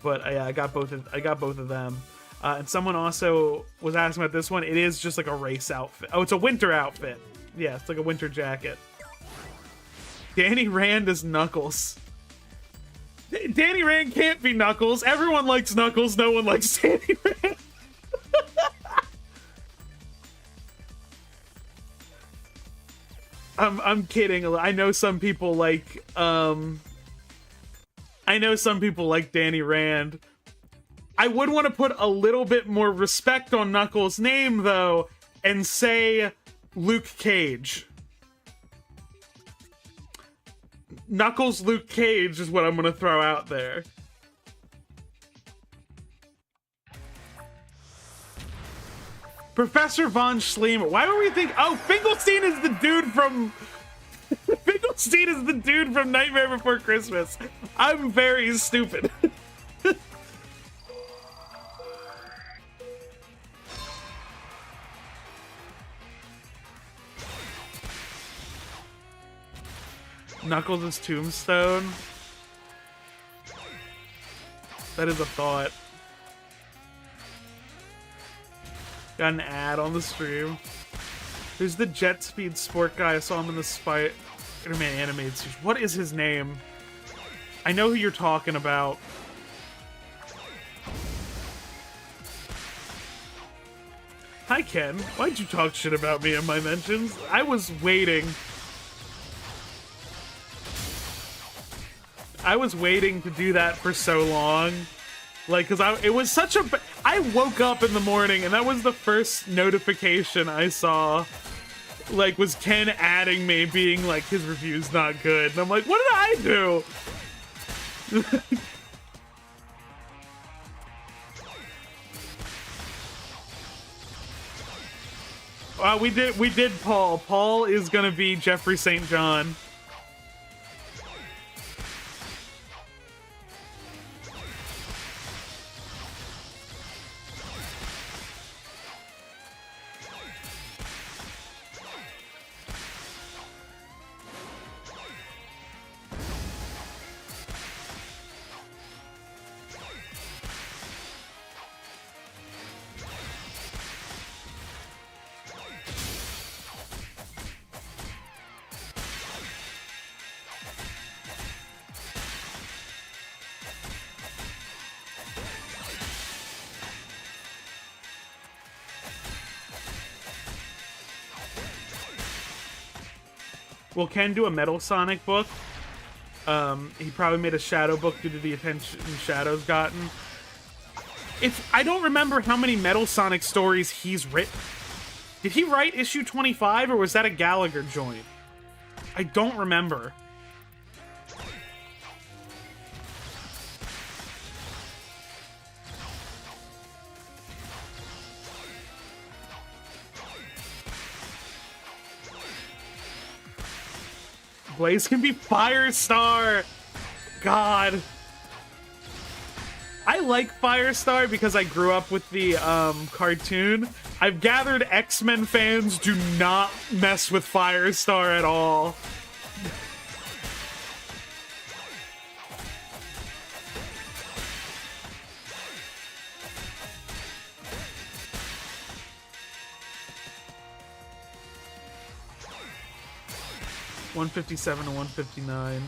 but I got both of them. And someone also was asking about this one. It is just like a race outfit. Oh, it's a winter outfit. Yeah, it's like a winter jacket. Danny Rand is Knuckles. Danny Rand can't be Knuckles. Everyone likes Knuckles. No one likes Danny Rand. I'm kidding. I know some people like Danny Rand. I would want to put a little bit more respect on Knuckles' name though and say Luke Cage. Knuckles Luke Cage is what I'm gonna throw out there. Professor Von Schleemer. Why would we think? Oh, Finkelstein is the dude from. Finkelstein is the dude from Nightmare Before Christmas. I'm very stupid. Knuckles' tombstone. That is a thought. Got an ad on the stream. Who's the jet speed sport guy? I saw him in the Spider-Man animated series. What is his name? I know who you're talking about. Hi, Ken. Why'd you talk shit about me in my mentions? I was waiting. I was waiting to do that for so long. Like, cause it was such a, I woke up in the morning and that was the first notification I saw, like, was Ken adding me being like, his review's not good. And I'm like, what did I do? We did Paul. Paul is gonna be Jeffrey St. John. Will Ken do a Metal Sonic book? He probably made a Shadow book due to the attention Shadow's gotten. I don't remember how many Metal Sonic stories he's written. Did he write issue 25 or was that a Gallagher joint? I don't remember. Blaze can be Firestar! God. I like Firestar because I grew up with the cartoon. I've gathered X-Men fans do not mess with Firestar at all. $157 to $159.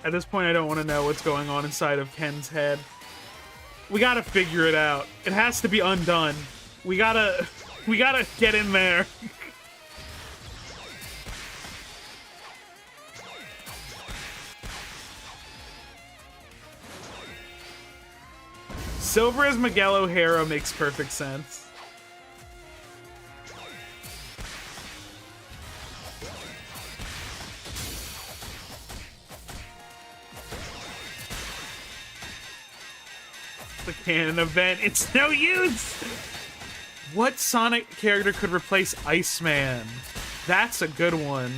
At this point, I don't want to know what's going on inside of Ken's head. We gotta figure it out. It has to be undone. We gotta get in there. Silver as Miguel O'Hara makes perfect sense. The canon event. It's no use! What Sonic character could replace Iceman? That's a good one.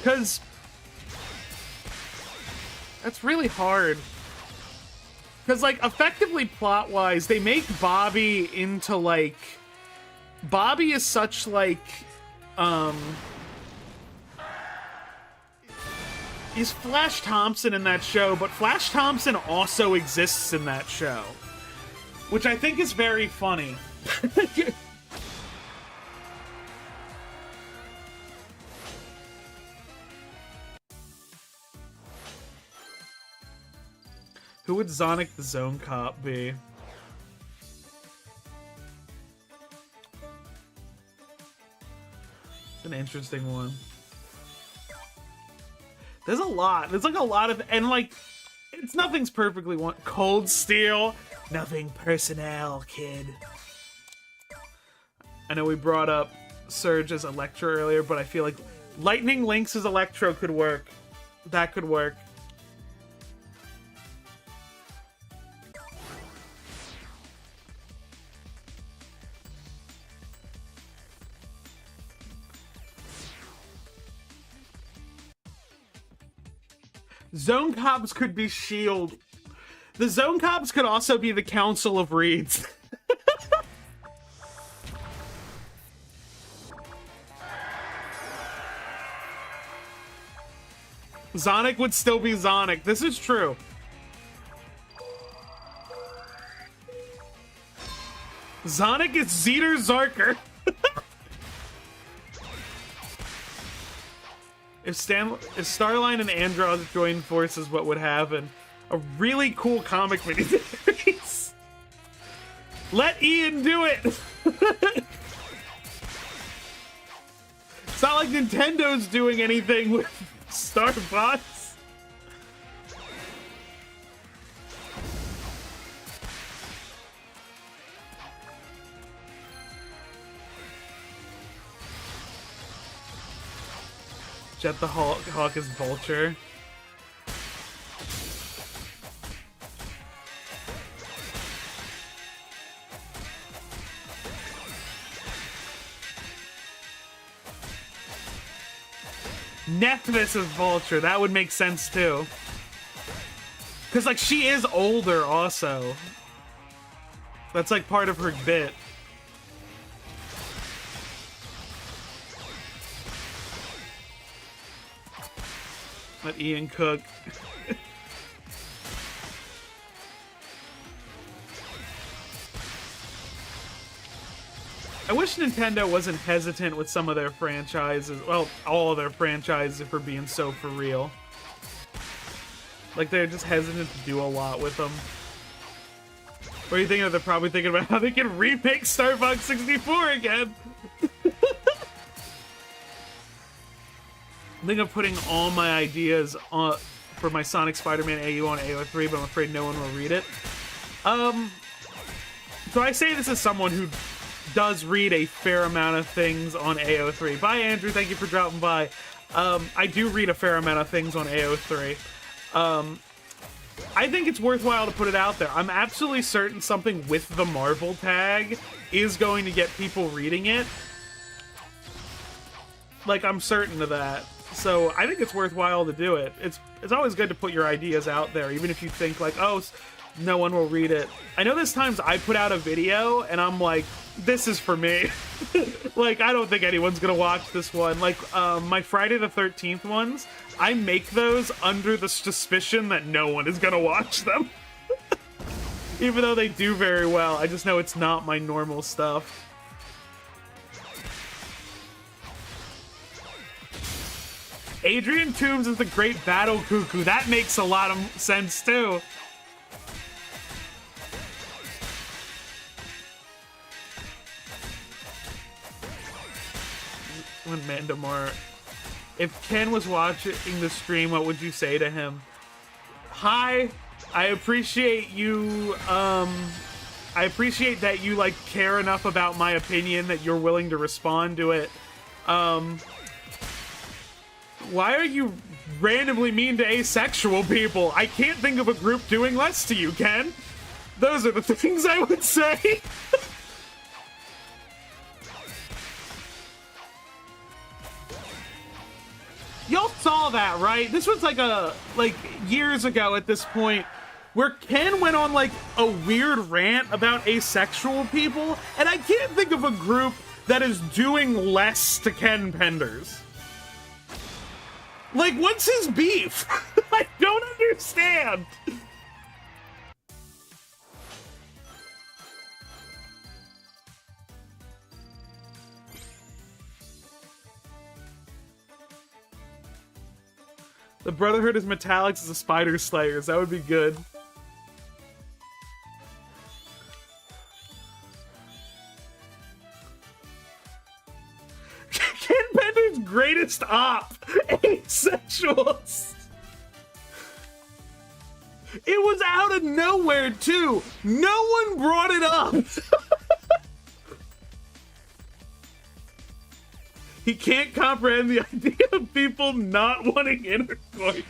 Because that's really hard. Because, like, effectively plot-wise, they make Bobby into, like... Bobby is such, like, he's Flash Thompson in that show, but Flash Thompson also exists in that show. Which I think is very funny. Who would Sonic the Zone Cop be? It's an interesting one. There's a lot. There's like a lot of, and like, it's nothing's perfectly one. Cold Steel, nothing personnel, kid. I know we brought up Surge as Electro earlier, but I feel like Lightning Lynx as Electro could work. That could work. Zone Cops could be S.H.I.E.L.D. The Zone Cops could also be the Council of Reeds. Sonic would still be Sonic. This is true. Sonic is Zeter Zarker. If Starline and Andross joined forces, what would happen? A really cool comic miniseries. Let Ian do it! It's not like Nintendo's doing anything with Starbots. Jet the Hawk is Vulture. Nephthys is Vulture. That would make sense too. Because, like, she is older also. That's, like, part of her bit. Let Ian cook. I wish Nintendo wasn't hesitant with some of their franchises. Well, all of their franchises, if we're being so for real. Like, they're just hesitant to do a lot with them. What do you think? They're probably thinking about how they can remake Star Fox 64 again. I think of putting all my ideas on for my Sonic Spider-Man AU on AO3, but I'm afraid no one will read it. So I say this as someone who does read a fair amount of things on AO3. Bye, Andrew. Thank you for dropping by. I do read a fair amount of things on AO3. I think it's worthwhile to put it out there. I'm absolutely certain something with the Marvel tag is going to get people reading it. Like, I'm certain of that. So I think it's worthwhile to do it. It's always good to put your ideas out there, even if you think like, oh, no one will read it. I know there's times I put out a video and I'm like, this is for me. Like, I don't think anyone's gonna watch this one. Like, my Friday the 13th ones, I make those under the suspicion that no one is gonna watch them. Even though they do very well, I just know it's not my normal stuff. Adrian Toombs is the great battle cuckoo. That makes a lot of sense, too. When Mandamar... If Ken was watching the stream, what would you say to him? Hi, I appreciate you, I appreciate that you, like, care enough about my opinion that you're willing to respond to it. Why are you randomly mean to asexual people? I can't think of a group doing less to you, Ken. Those are the things I would say. Y'all saw that, right? This was like years ago at this point, where Ken went on like a weird rant about asexual people, and I can't think of a group that is doing less to Ken Penders. Like, what's his beef? I don't understand. The Brotherhood is Metallics as the Spider Slayers. That would be good. Ken Pender's greatest op. Asexuals. It was out of nowhere, too. No one brought it up. He can't comprehend the idea of people not wanting intercourse.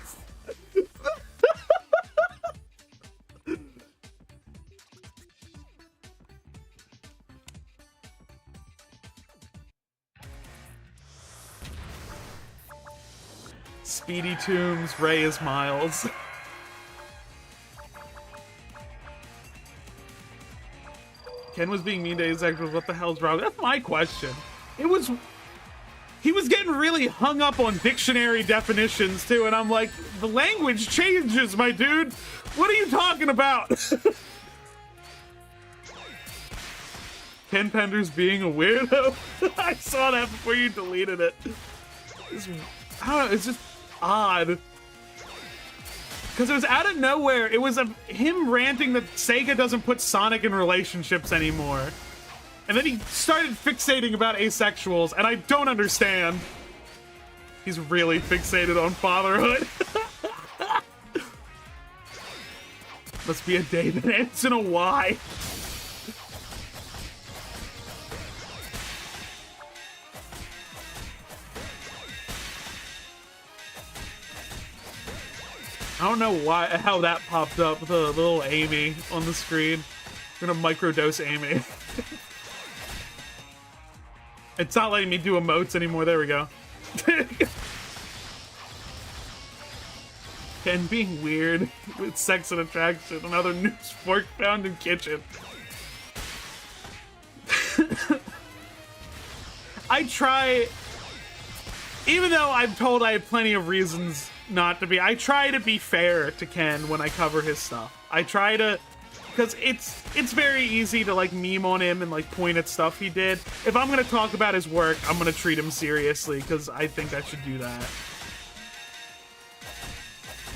Speedy Tombs, Ray is Miles. Ken was being mean to asexuals. What the hell's wrong? That's my question. He was getting really hung up on dictionary definitions, too, and I'm like, the language changes, my dude. What are you talking about? Ken Penders being a weirdo? I saw that before you deleted it. I don't know, it's just odd. Because it was out of nowhere. It was him ranting that Sega doesn't put Sonic in relationships anymore. And then he started fixating about asexuals, and I don't understand. He's really fixated on fatherhood. Must be a day that ends in a Y. I don't know how that popped up, the little Amy on the screen. I'm gonna microdose Amy. It's not letting me do emotes anymore. There we go. Ken being weird with sex and attraction. Another news fork found in kitchen. I try, even though I'm told I have plenty of reasons not to be, I try to be fair to Ken when I cover his stuff. I try to, because it's very easy to like meme on him and like point at stuff he did. If I'm gonna talk about his work, I'm gonna treat him seriously because I think I should do that.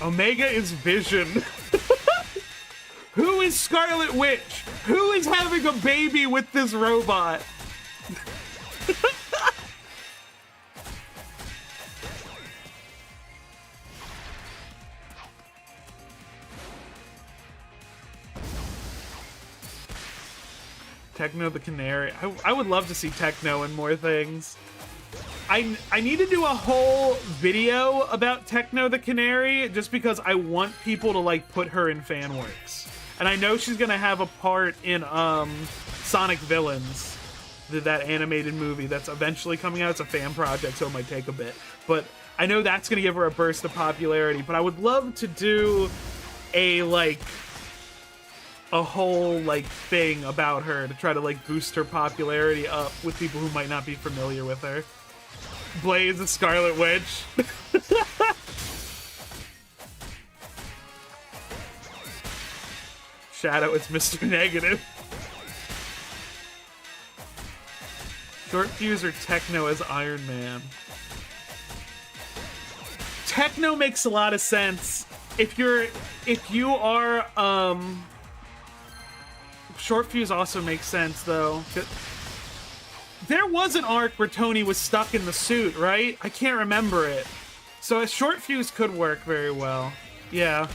Omega is Vision. Who is Scarlet Witch? Who is having a baby with this robot? Techno the Canary. I would love to see Techno in more things. I need to do a whole video about Techno the Canary just because I want people to like put her in fan works. And I know she's gonna have a part in Sonic Villains, that animated movie that's eventually coming out. It's a fan project, so it might take a bit. But I know that's gonna give her a burst of popularity. But I would love to do a whole like thing about her to try to like boost her popularity up with people who might not be familiar with her. Blaze the Scarlet Witch. Shadow is Mr. Negative. Short Fuse or Techno as Iron Man. Techno makes a lot of sense. If you are Short Fuse also makes sense though. There was an arc where Tony was stuck in the suit, right? I can't remember it. So a Short Fuse could work very well. Yeah.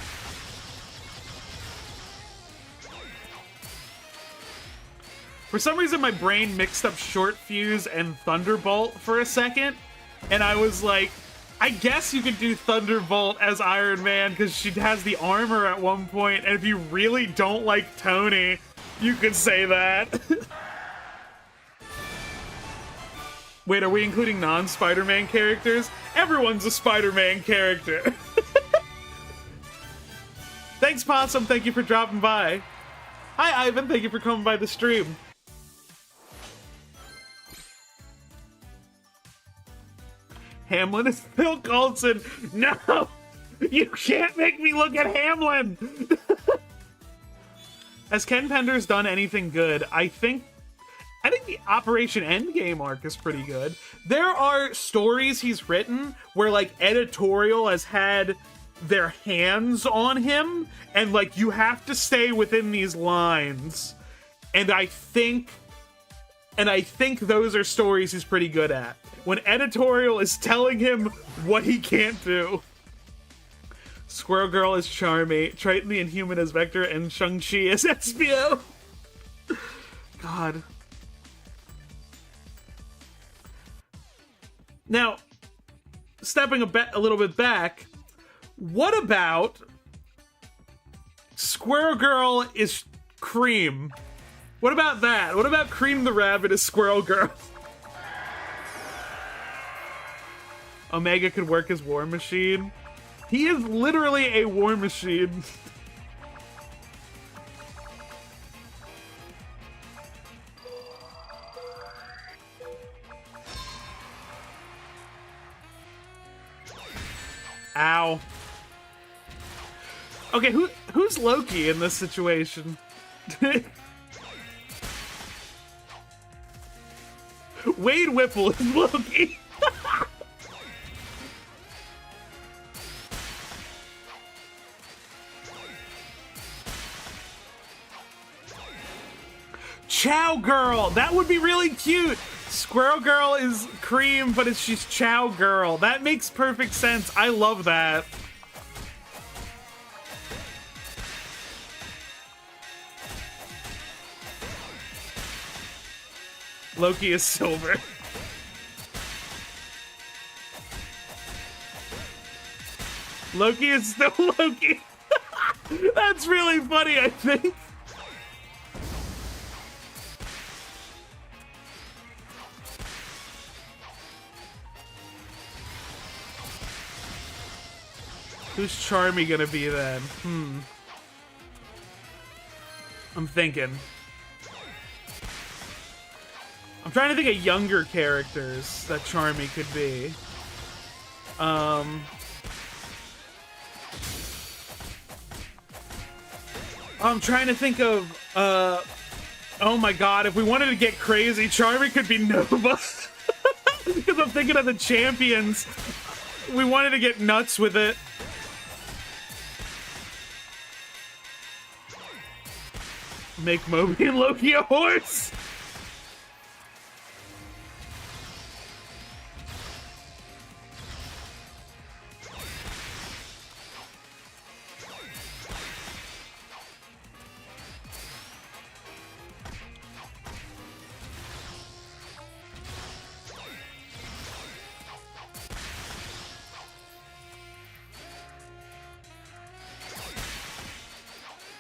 For some reason, my brain mixed up Short Fuse and Thunderbolt for a second. And I was like, I guess you could do Thunderbolt as Iron Man because she has the armor at one point. And if you really don't like Tony, you could say that. Wait, are we including non-Spider-Man characters? Everyone's a Spider-Man character. Thanks, Possum. Thank you for dropping by. Hi, Ivan. Thank you for coming by the stream. Hamlin is Phil Coulson. No! You can't make me look at Hamlin! Has Ken Penders done anything good? I think the Operation Endgame arc is pretty good. There are stories he's written where, like, editorial has had their hands on him, and, like, you have to stay within these lines. And I think those are stories he's pretty good at. When editorial is telling him what he can't do. Squirrel Girl is Charmy, Triton the Inhuman as Vector, and Shang-Chi as Espio. God. Now, stepping a little bit back, what about Squirrel Girl is Cream? What about that? What about Cream the Rabbit as Squirrel Girl? Omega could work as War Machine. He is literally a war machine. Ow. Okay, who's Loki in this situation? Wade Whipple is Loki. Chow Girl! That would be really cute! Squirrel Girl is Cream, but she's Chow Girl. That makes perfect sense. I love that. Loki is Silver. Loki is still Loki. That's really funny, I think. Who's Charmy gonna be then? I'm thinking. I'm trying to think of younger characters that Charmy could be. I'm trying to think of, oh my god, if we wanted to get crazy, Charmy could be Nova. Because I'm thinking of the champions. We wanted to get nuts with it. Make Moby and Loki a horse!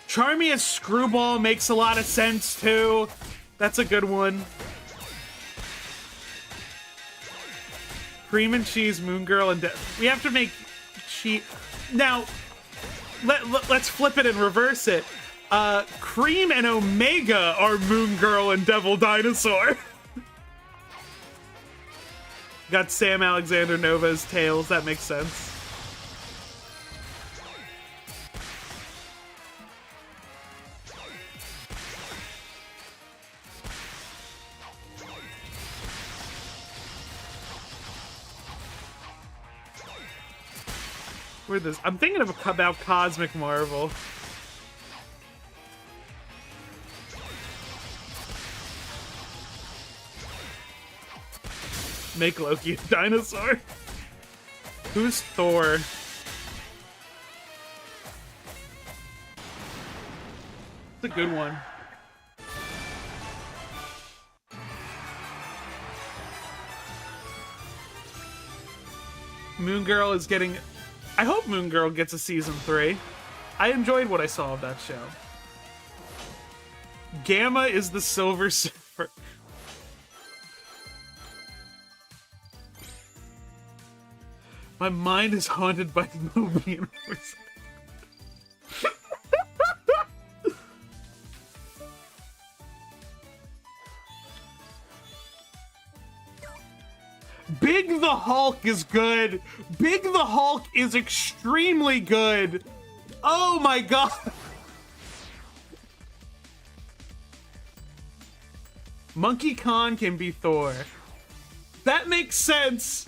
Charmy as Screwball makes a lot of sense, too. That's a good one. Cream and Cheese, Moon Girl, and... We have to make... Now, let's flip it and reverse it. Cream and Omega are Moon Girl and Devil Dinosaur. Got Sam Alexander Nova as Tails. That makes sense. Where this? I'm thinking about Cosmic Marvel. Make Loki a dinosaur. Who's Thor? It's a good one. Moon Girl is getting... I hope Moon Girl gets a season 3. I enjoyed what I saw of that show. Gamma is the Silver Surfer. My mind is haunted by the movie universe. Big the Hulk is good. Big the Hulk is extremely good. Oh my god. Monkey Khan can be Thor. That makes sense.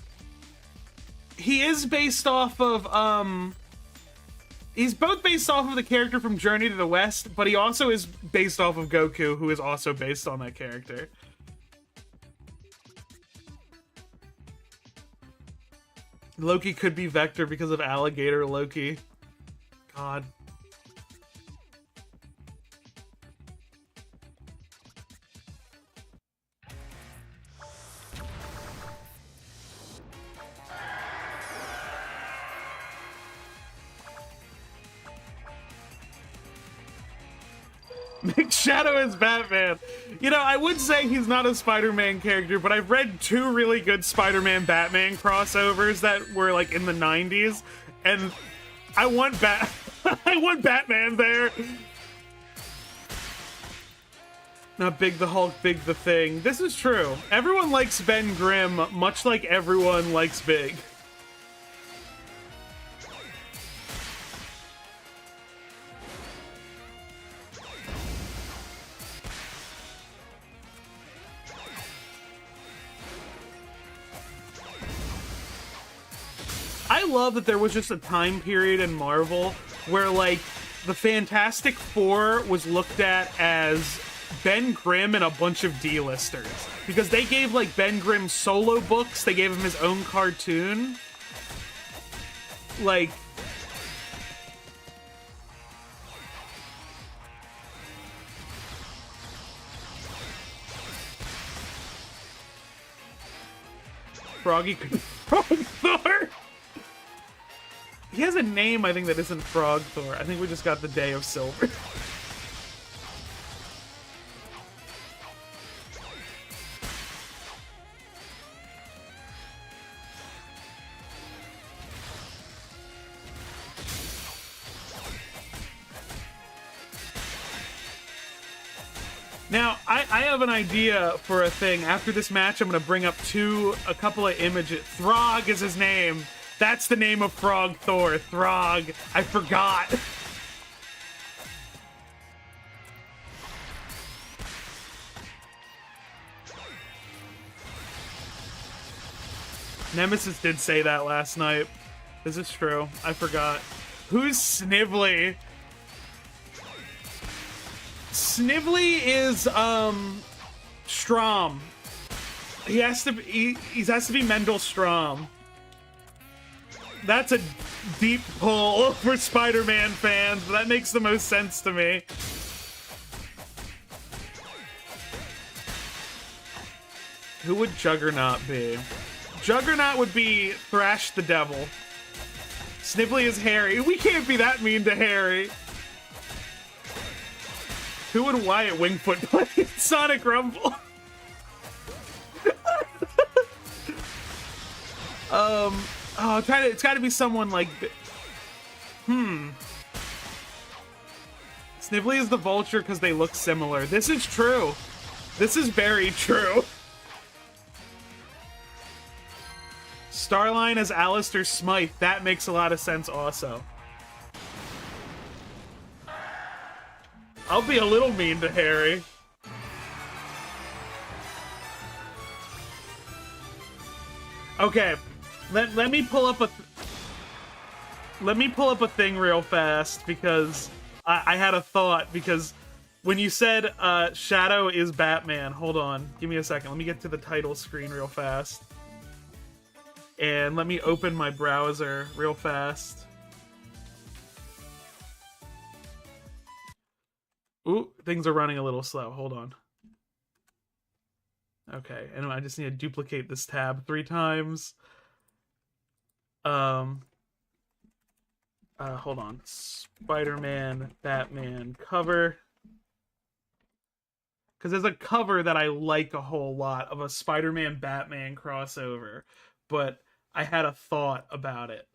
He is based off of, he's both based off of the character from Journey to the West, but he also is based off of Goku, who is also based on that character. Loki could be Vector because of Alligator Loki. God. Shadow is Batman. You know, I would say he's not a Spider-Man character, but I've read two really good Spider-Man Batman crossovers that were like in the 90s, and I want I want Batman there. Not Big the Hulk, Big the Thing. This is true. Everyone likes Ben Grimm, much like everyone likes Big. I love that there was just a time period in Marvel where, like, the Fantastic Four was looked at as Ben Grimm and a bunch of D-listers. Because they gave, like, Ben Grimm solo books, they gave him his own cartoon. Like... Froggy Frog Thor! He has a name, I think, that isn't Frog Thor. I think we just got the Day of Silver. Now, I have an idea for a thing. After this match, I'm going to bring up a couple of images. Throg is his name. That's the name of Frog Thor. Throg. I forgot. Nemesis did say that last night. This is true. I forgot. Who's Snively? Snively is, Strom. He has to be Mendel Strom. That's a deep pull for Spider-Man fans, but that makes the most sense to me. Who would Juggernaut be? Juggernaut would be Thrash the Devil. Snively is Harry. We can't be that mean to Harry. Who would Wyatt Wingfoot play? Sonic Rumble. Oh, it's gotta be someone like... Snively is the Vulture because they look similar. This is true. This is very true. Starline as Alistair Smythe. That makes a lot of sense also. I'll be a little mean to Harry. Okay. Let me pull up a thing real fast because I had a thought, because when you said Shadow is Batman, hold on, give me a second. Let me get to the title screen real fast. And let me open my browser real fast. Ooh, things are running a little slow. Hold on. Okay, and I just need to duplicate this tab 3 times. Hold on. Spider-Man, Batman cover. Because there's a cover that I like a whole lot of a Spider-Man Batman crossover. But I had a thought about it.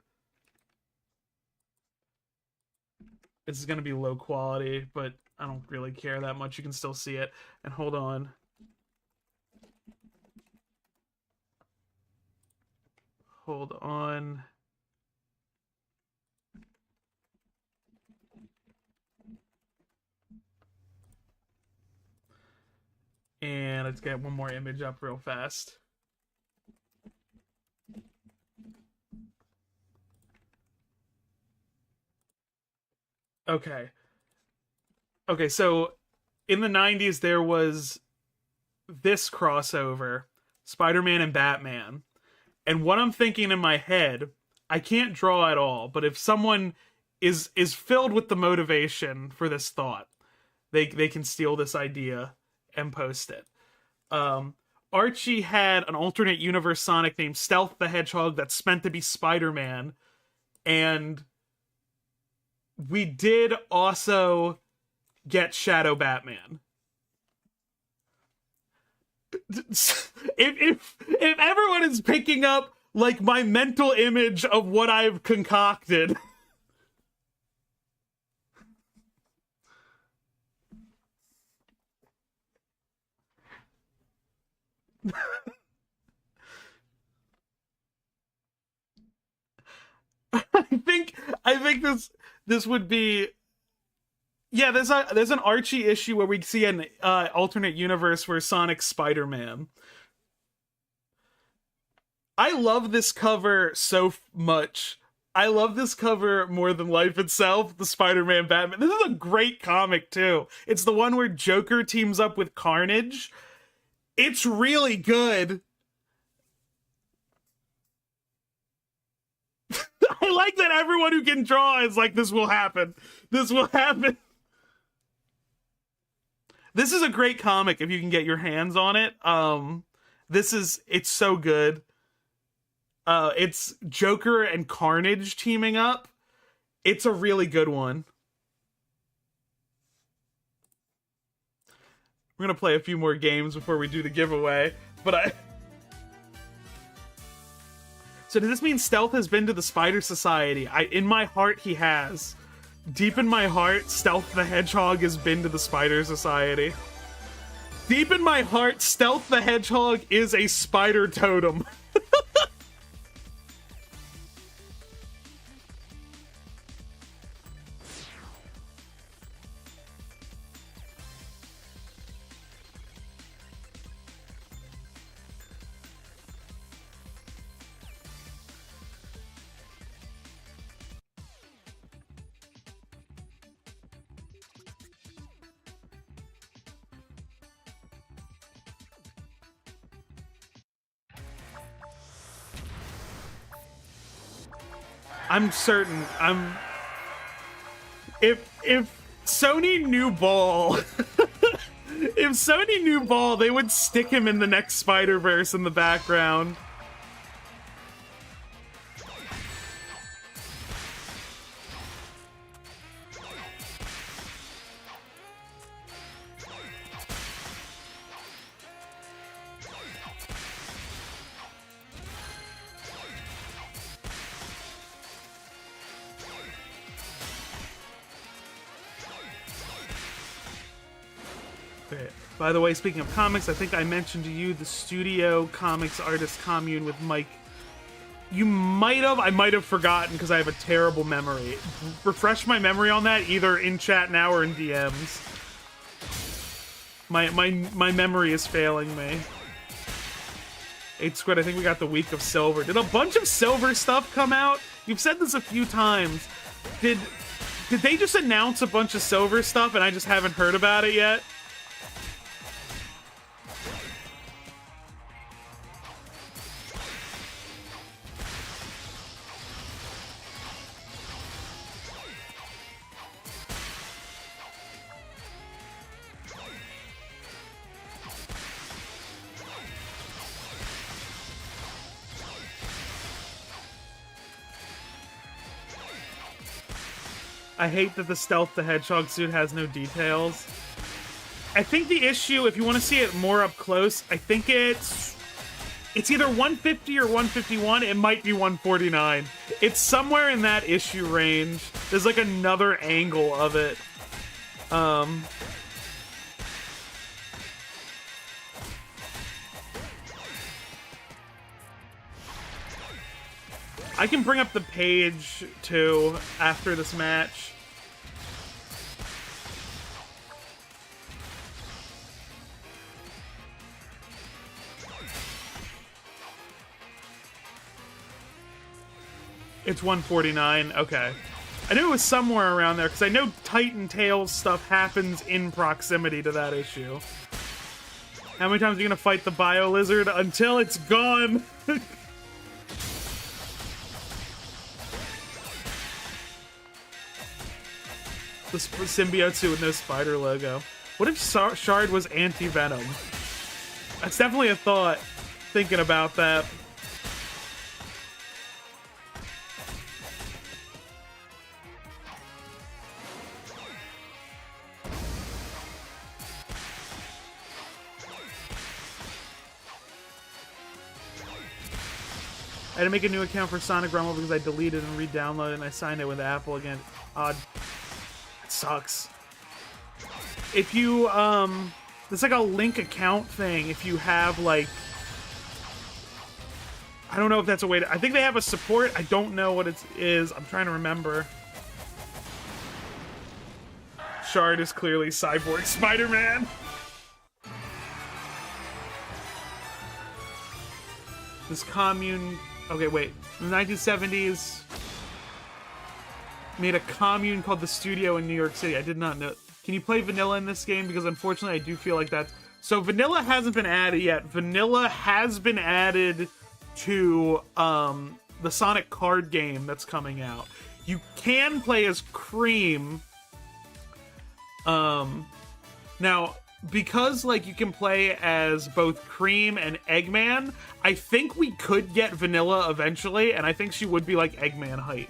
This is gonna be low quality, but I don't really care that much. You can still see it. And hold on. Hold on. And let's get one more image up real fast. Okay. Okay, so in the 90s there was this crossover, Spider-Man and Batman. And what I'm thinking in my head, I can't draw at all, but if someone is filled with the motivation for this thought, they can steal this idea and post it. Archie had an alternate universe Sonic named Stealth the Hedgehog that's meant to be Spider-Man, and we did also get Shadow Batman. If everyone is picking up like my mental image of what I've concocted. I think this would be, yeah, there's an Archie issue where we see an alternate universe where Sonic's Spider-Man. I love this cover so much. I love this cover more than life itself, the Spider-Man Batman. This is a great comic too. It's the one where Joker teams up with Carnage. It's really good. I like that everyone who can draw is like, this will happen. This will happen. This is a great comic if you can get your hands on it. It's so good. It's Joker and Carnage teaming up. It's a really good one. We're gonna play a few more games before we do the giveaway, but So does this mean Stealth has been to the Spider Society? In my heart, he has. Deep in my heart, Stealth the Hedgehog has been to the Spider Society. Deep in my heart, Stealth the Hedgehog is a spider totem. I'm certain. If Sony knew Ball, if Sony knew Ball, they would stick him in the next Spider-Verse in the background. By the way, speaking of comics, I think I mentioned to you the Studio Comics Artist Commune with Mike. You might have. I might have forgotten because I have a terrible memory. Refresh my memory on that, either in chat now or in DMs. My memory is failing me. HSquid, I think we got the week of Silver. Did a bunch of Silver stuff come out? You've said this a few times. Did they just announce a bunch of Silver stuff and I just haven't heard about it yet? I hate that the Stealth the Hedgehog suit has no details. I think the issue, if you want to see it more up close, I think it's It's either 150 or 151. It might be 149. It's somewhere in that issue range. There's like another angle of it. I can bring up the page too after this match. It's 149. Okay. I knew it was somewhere around there, because I know Titan Tails stuff happens in proximity to that issue. How many times are you going to fight the Bio Lizard? Until it's gone! The symbiote suit with no spider logo. What if Shard was anti-venom? That's definitely a thought, thinking about that. I had to make a new account for Sonic Rumble because I deleted and re-downloaded and I signed it with Apple again. Odd. It sucks. If you, it's like a link account thing if you have, like... I don't know if that's a way to... I think they have a support. I don't know what it is. I'm trying to remember. Shard is clearly Cyborg Spider-Man. This commune... Okay, wait. In the 1970s, made a commune called The Studio in New York City. I did not know. Can you play vanilla in this game? Because unfortunately, I do feel like that's... So vanilla hasn't been added yet. Vanilla has been added to the Sonic card game that's coming out. You can play as Cream. Now... Because, like, you can play as both Cream and Eggman, I think we could get Vanilla eventually, and I think she would be, like, Eggman height.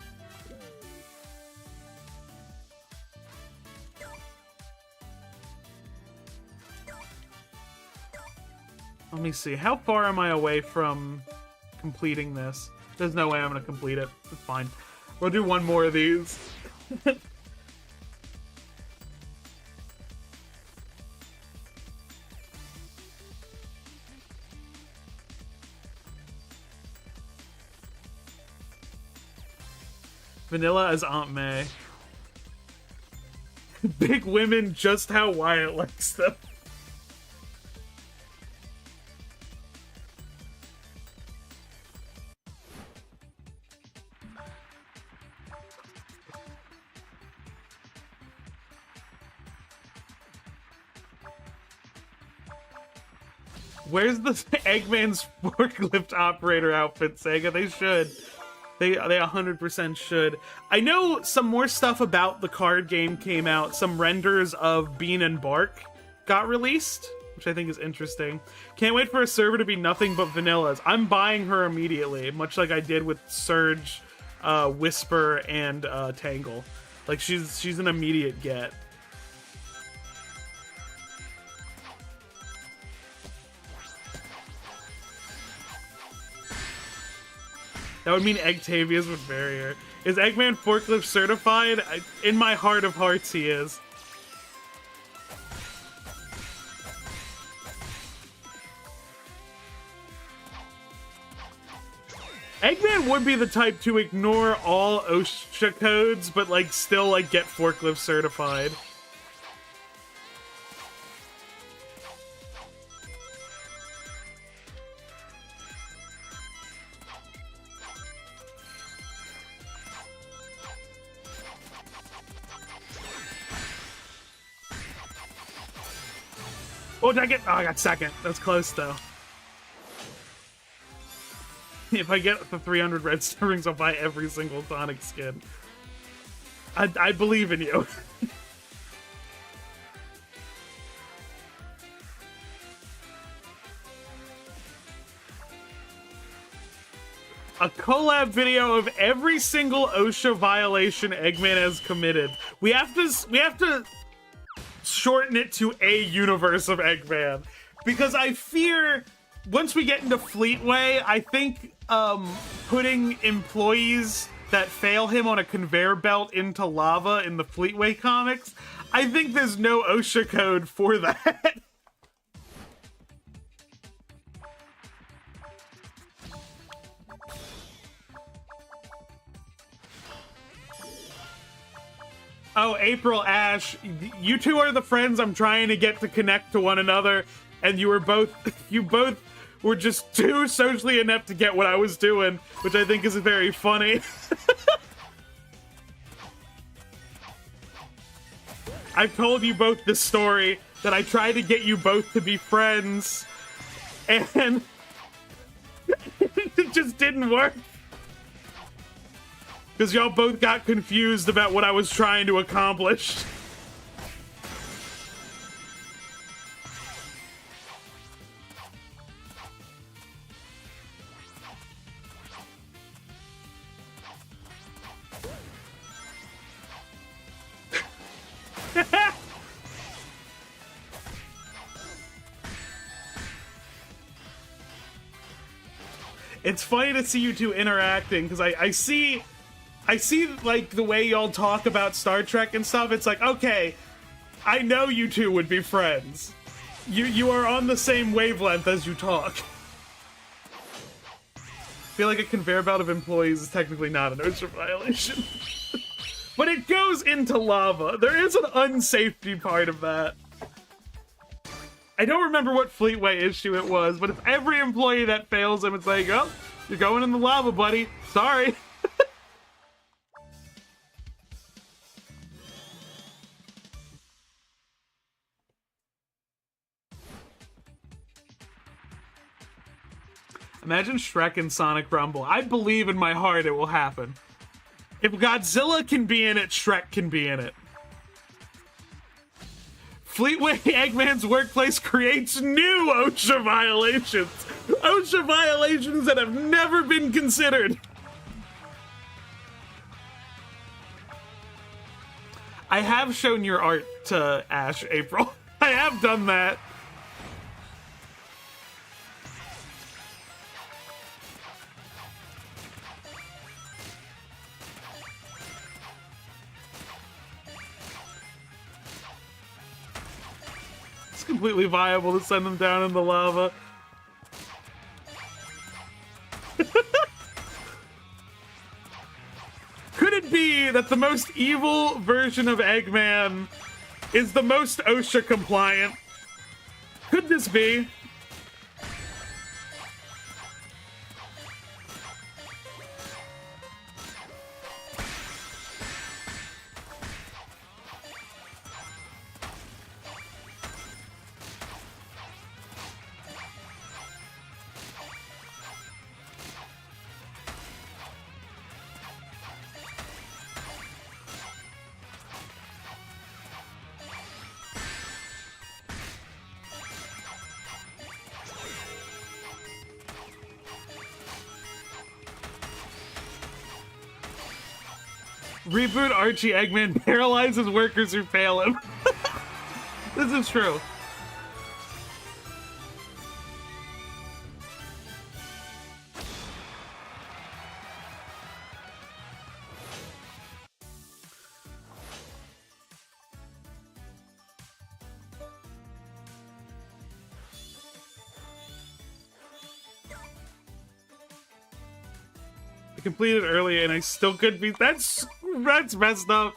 Let me see. How far am I away from completing this? There's no way I'm gonna complete it. It's fine. We'll do one more of these. Vanilla as Aunt May. Big women, just how Wyatt likes them. Where's the Eggman's forklift operator outfit, Sega? They should. They 100% should. I know some more stuff about the card game came out. Some renders of Bean and Bark got released, which I think is interesting. Can't wait for a server to be nothing but vanillas. I'm buying her immediately, much like I did with Surge, Whisper, and Tangle. Like, she's an immediate get. That would mean Eggtavius would bury her. Is Eggman forklift certified? In my heart of hearts, he is. Eggman would be the type to ignore all OSHA codes, but, like, still, like, get forklift certified. Oh, did I get... Oh, I got second. That's close, though. If I get the 300 redstone rings, I'll buy every single Sonic skin. I believe in you. A collab video of every single OSHA violation Eggman has committed. We have to shorten it to a universe of Eggman, because I fear once we get into Fleetway, I think putting employees that fail him on a conveyor belt into lava in the Fleetway comics, I think there's no OSHA code for that. Oh, April, Ash, you two are the friends I'm trying to get to connect to one another, and you both were just too socially inept to get what I was doing, which I think is very funny. I've told you both this story, that I tried to get you both to be friends, and it just didn't work. Because y'all both got confused about what I was trying to accomplish. It's funny to see you two interacting, because I see, like, the way y'all talk about Star Trek and stuff. It's like, okay, I know you two would be friends. You are on the same wavelength as you talk. I feel like a conveyor belt of employees is technically not an OSHA violation. But it goes into lava. There is an unsafety part of that. I don't remember what Fleetway issue it was, but if every employee that fails him, it's like, oh, you're going in the lava, buddy. Sorry. Imagine Shrek and Sonic Rumble. I believe in my heart it will happen. If Godzilla can be in it, Shrek can be in it. Fleetway Eggman's workplace creates new OSHA violations. OSHA violations that have never been considered. I have shown your art to Ash, April. I have done that. It's completely viable to send them down in the lava. Could it be that the most evil version of Eggman is the most OSHA compliant? Could this be? Reboot Archie Eggman paralyzes workers who fail him. This is true. I completed early and I still could be. That's messed up.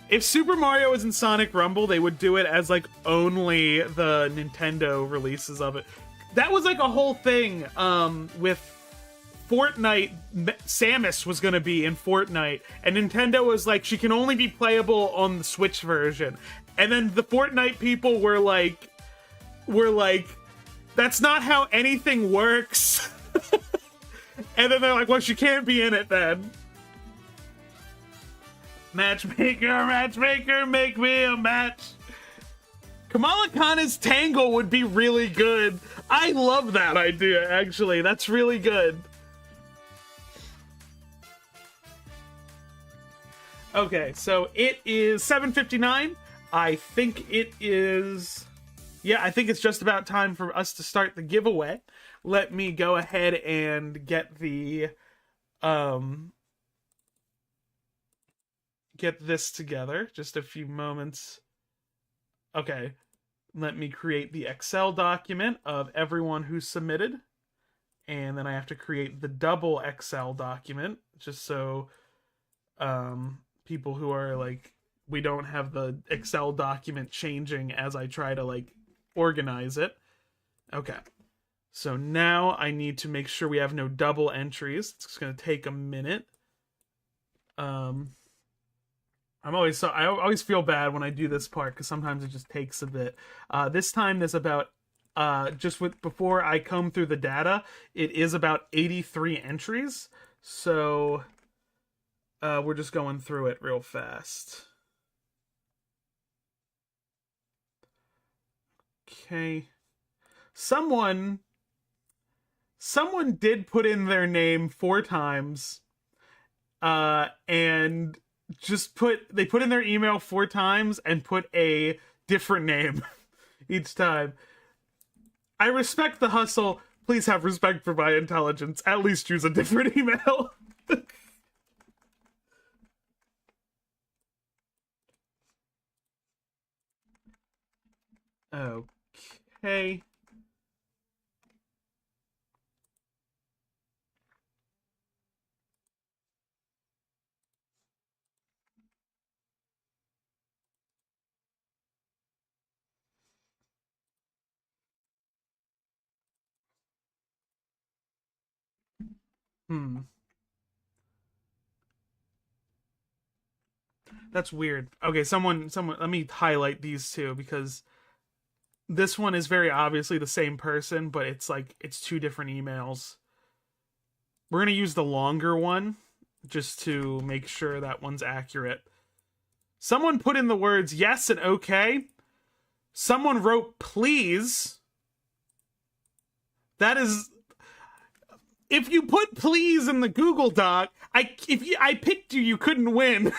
If Super Mario was in Sonic Rumble, they would do it as like only the Nintendo releases of it. That was like a whole thing with Fortnite. Samus was gonna be in Fortnite, and Nintendo was like, she can only be playable on the Switch version. And then the Fortnite people were like, that's not how anything works. And then they're like, well, she can't be in it then. Matchmaker, matchmaker, make me a match. Kamala Khan's Tangle would be really good. I love that idea, actually. That's really good. Okay, so it is 7:59. I think it is yeah, I think it's just about time for us to start the giveaway. Let me go ahead and um get this together. Just a few moments. Okay, let me create the Excel document of everyone who submitted, and then I have to create the double Excel document just so people who are like, we don't have the Excel document changing as I try to like organize it. Okay. So now I need to make sure we have no double entries. It's going to take a minute. I always feel bad when I do this part because sometimes it just takes a bit. This time there's about just with before I comb through the data, it is about 83 entries. So we're just going through it real fast. Okay. Someone did put in their name 4 times, and they put in their email 4 times and put a different name each time. I respect the hustle. Please have respect for my intelligence. At least use a different email. Okay. Hmm. That's weird. Okay, someone, let me highlight these two because this one is very obviously the same person, but it's like it's 2 different emails. We're gonna use the longer one just to make sure that one's accurate. Someone put in the words yes and okay. Someone wrote please. That is, if you put please in the Google Doc, I picked you, you couldn't win.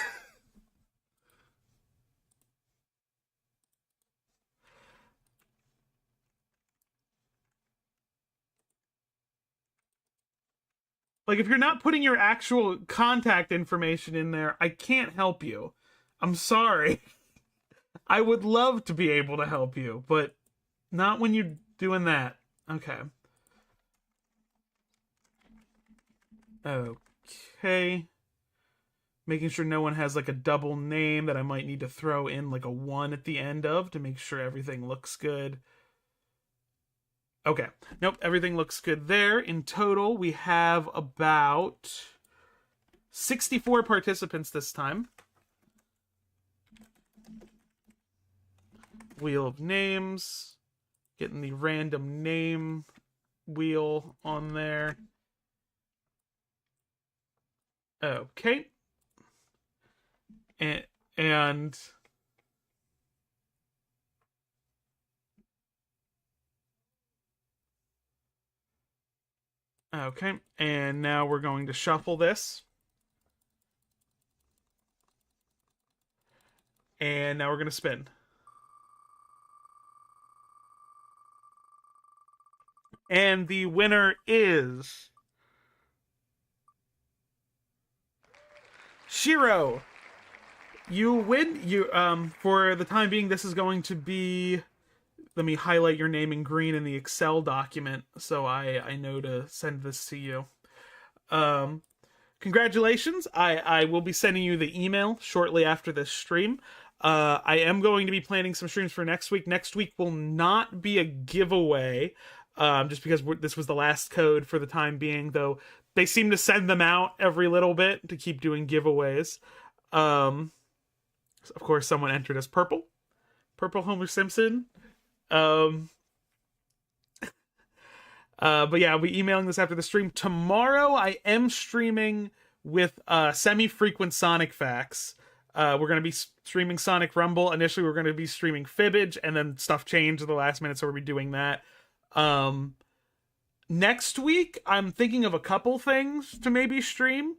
Like, if you're not putting your actual contact information in there, I can't help you. I'm sorry. I would love to be able to help you, but not when you're doing that. Okay. Okay. Making sure no one has like a double name that I might need to throw in like a 1 at the end of to make sure everything looks good. Okay. Nope, everything looks good there. In total, we have about 64 participants this time. Wheel of names. Getting the random name wheel on there. Okay. And okay, and now we're going to shuffle this. And now we're going to spin. And the winner is Shiro. You win. You for the time being, this is going to be, let me highlight your name in green in the Excel document so I know to send this to you. Congratulations. I will be sending you the email shortly after this stream. I am going to be planning some streams for next week. Next week will not be a giveaway, just because this was the last code for the time being, though they seem to send them out every little bit to keep doing giveaways. Of course, someone entered as Purple Homer Simpson. But yeah, I'll be emailing this after the stream. Tomorrow, I am streaming with semi-frequent Sonic facts. We're going to be streaming Sonic Rumble. Initially, we're going to be streaming Fibbage, and then stuff changed at the last minute, so we'll be doing that. Next week, I'm thinking of a couple things to maybe stream.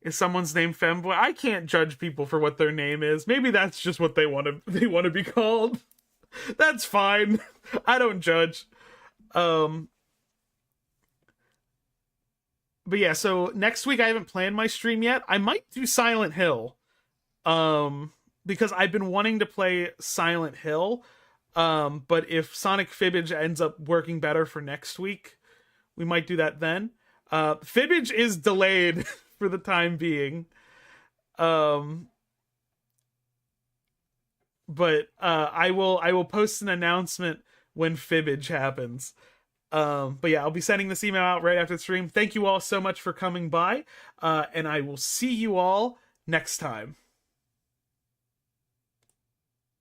Is someone's name Femboy? I can't judge people for what their name is. Maybe that's just what they want to be called. That's fine. I don't judge. Um, but yeah, so next week I haven't planned my stream yet. I might do Silent Hill. Because I've been wanting to play Silent Hill. But if Sonic Fibbage ends up working better for next week, we might do that then. Fibbage is delayed for the time being. Um, but I will post an announcement when Fibbage happens. But yeah, I'll be sending this email out right after the stream. Thank you all so much for coming by, and I will see you all next time.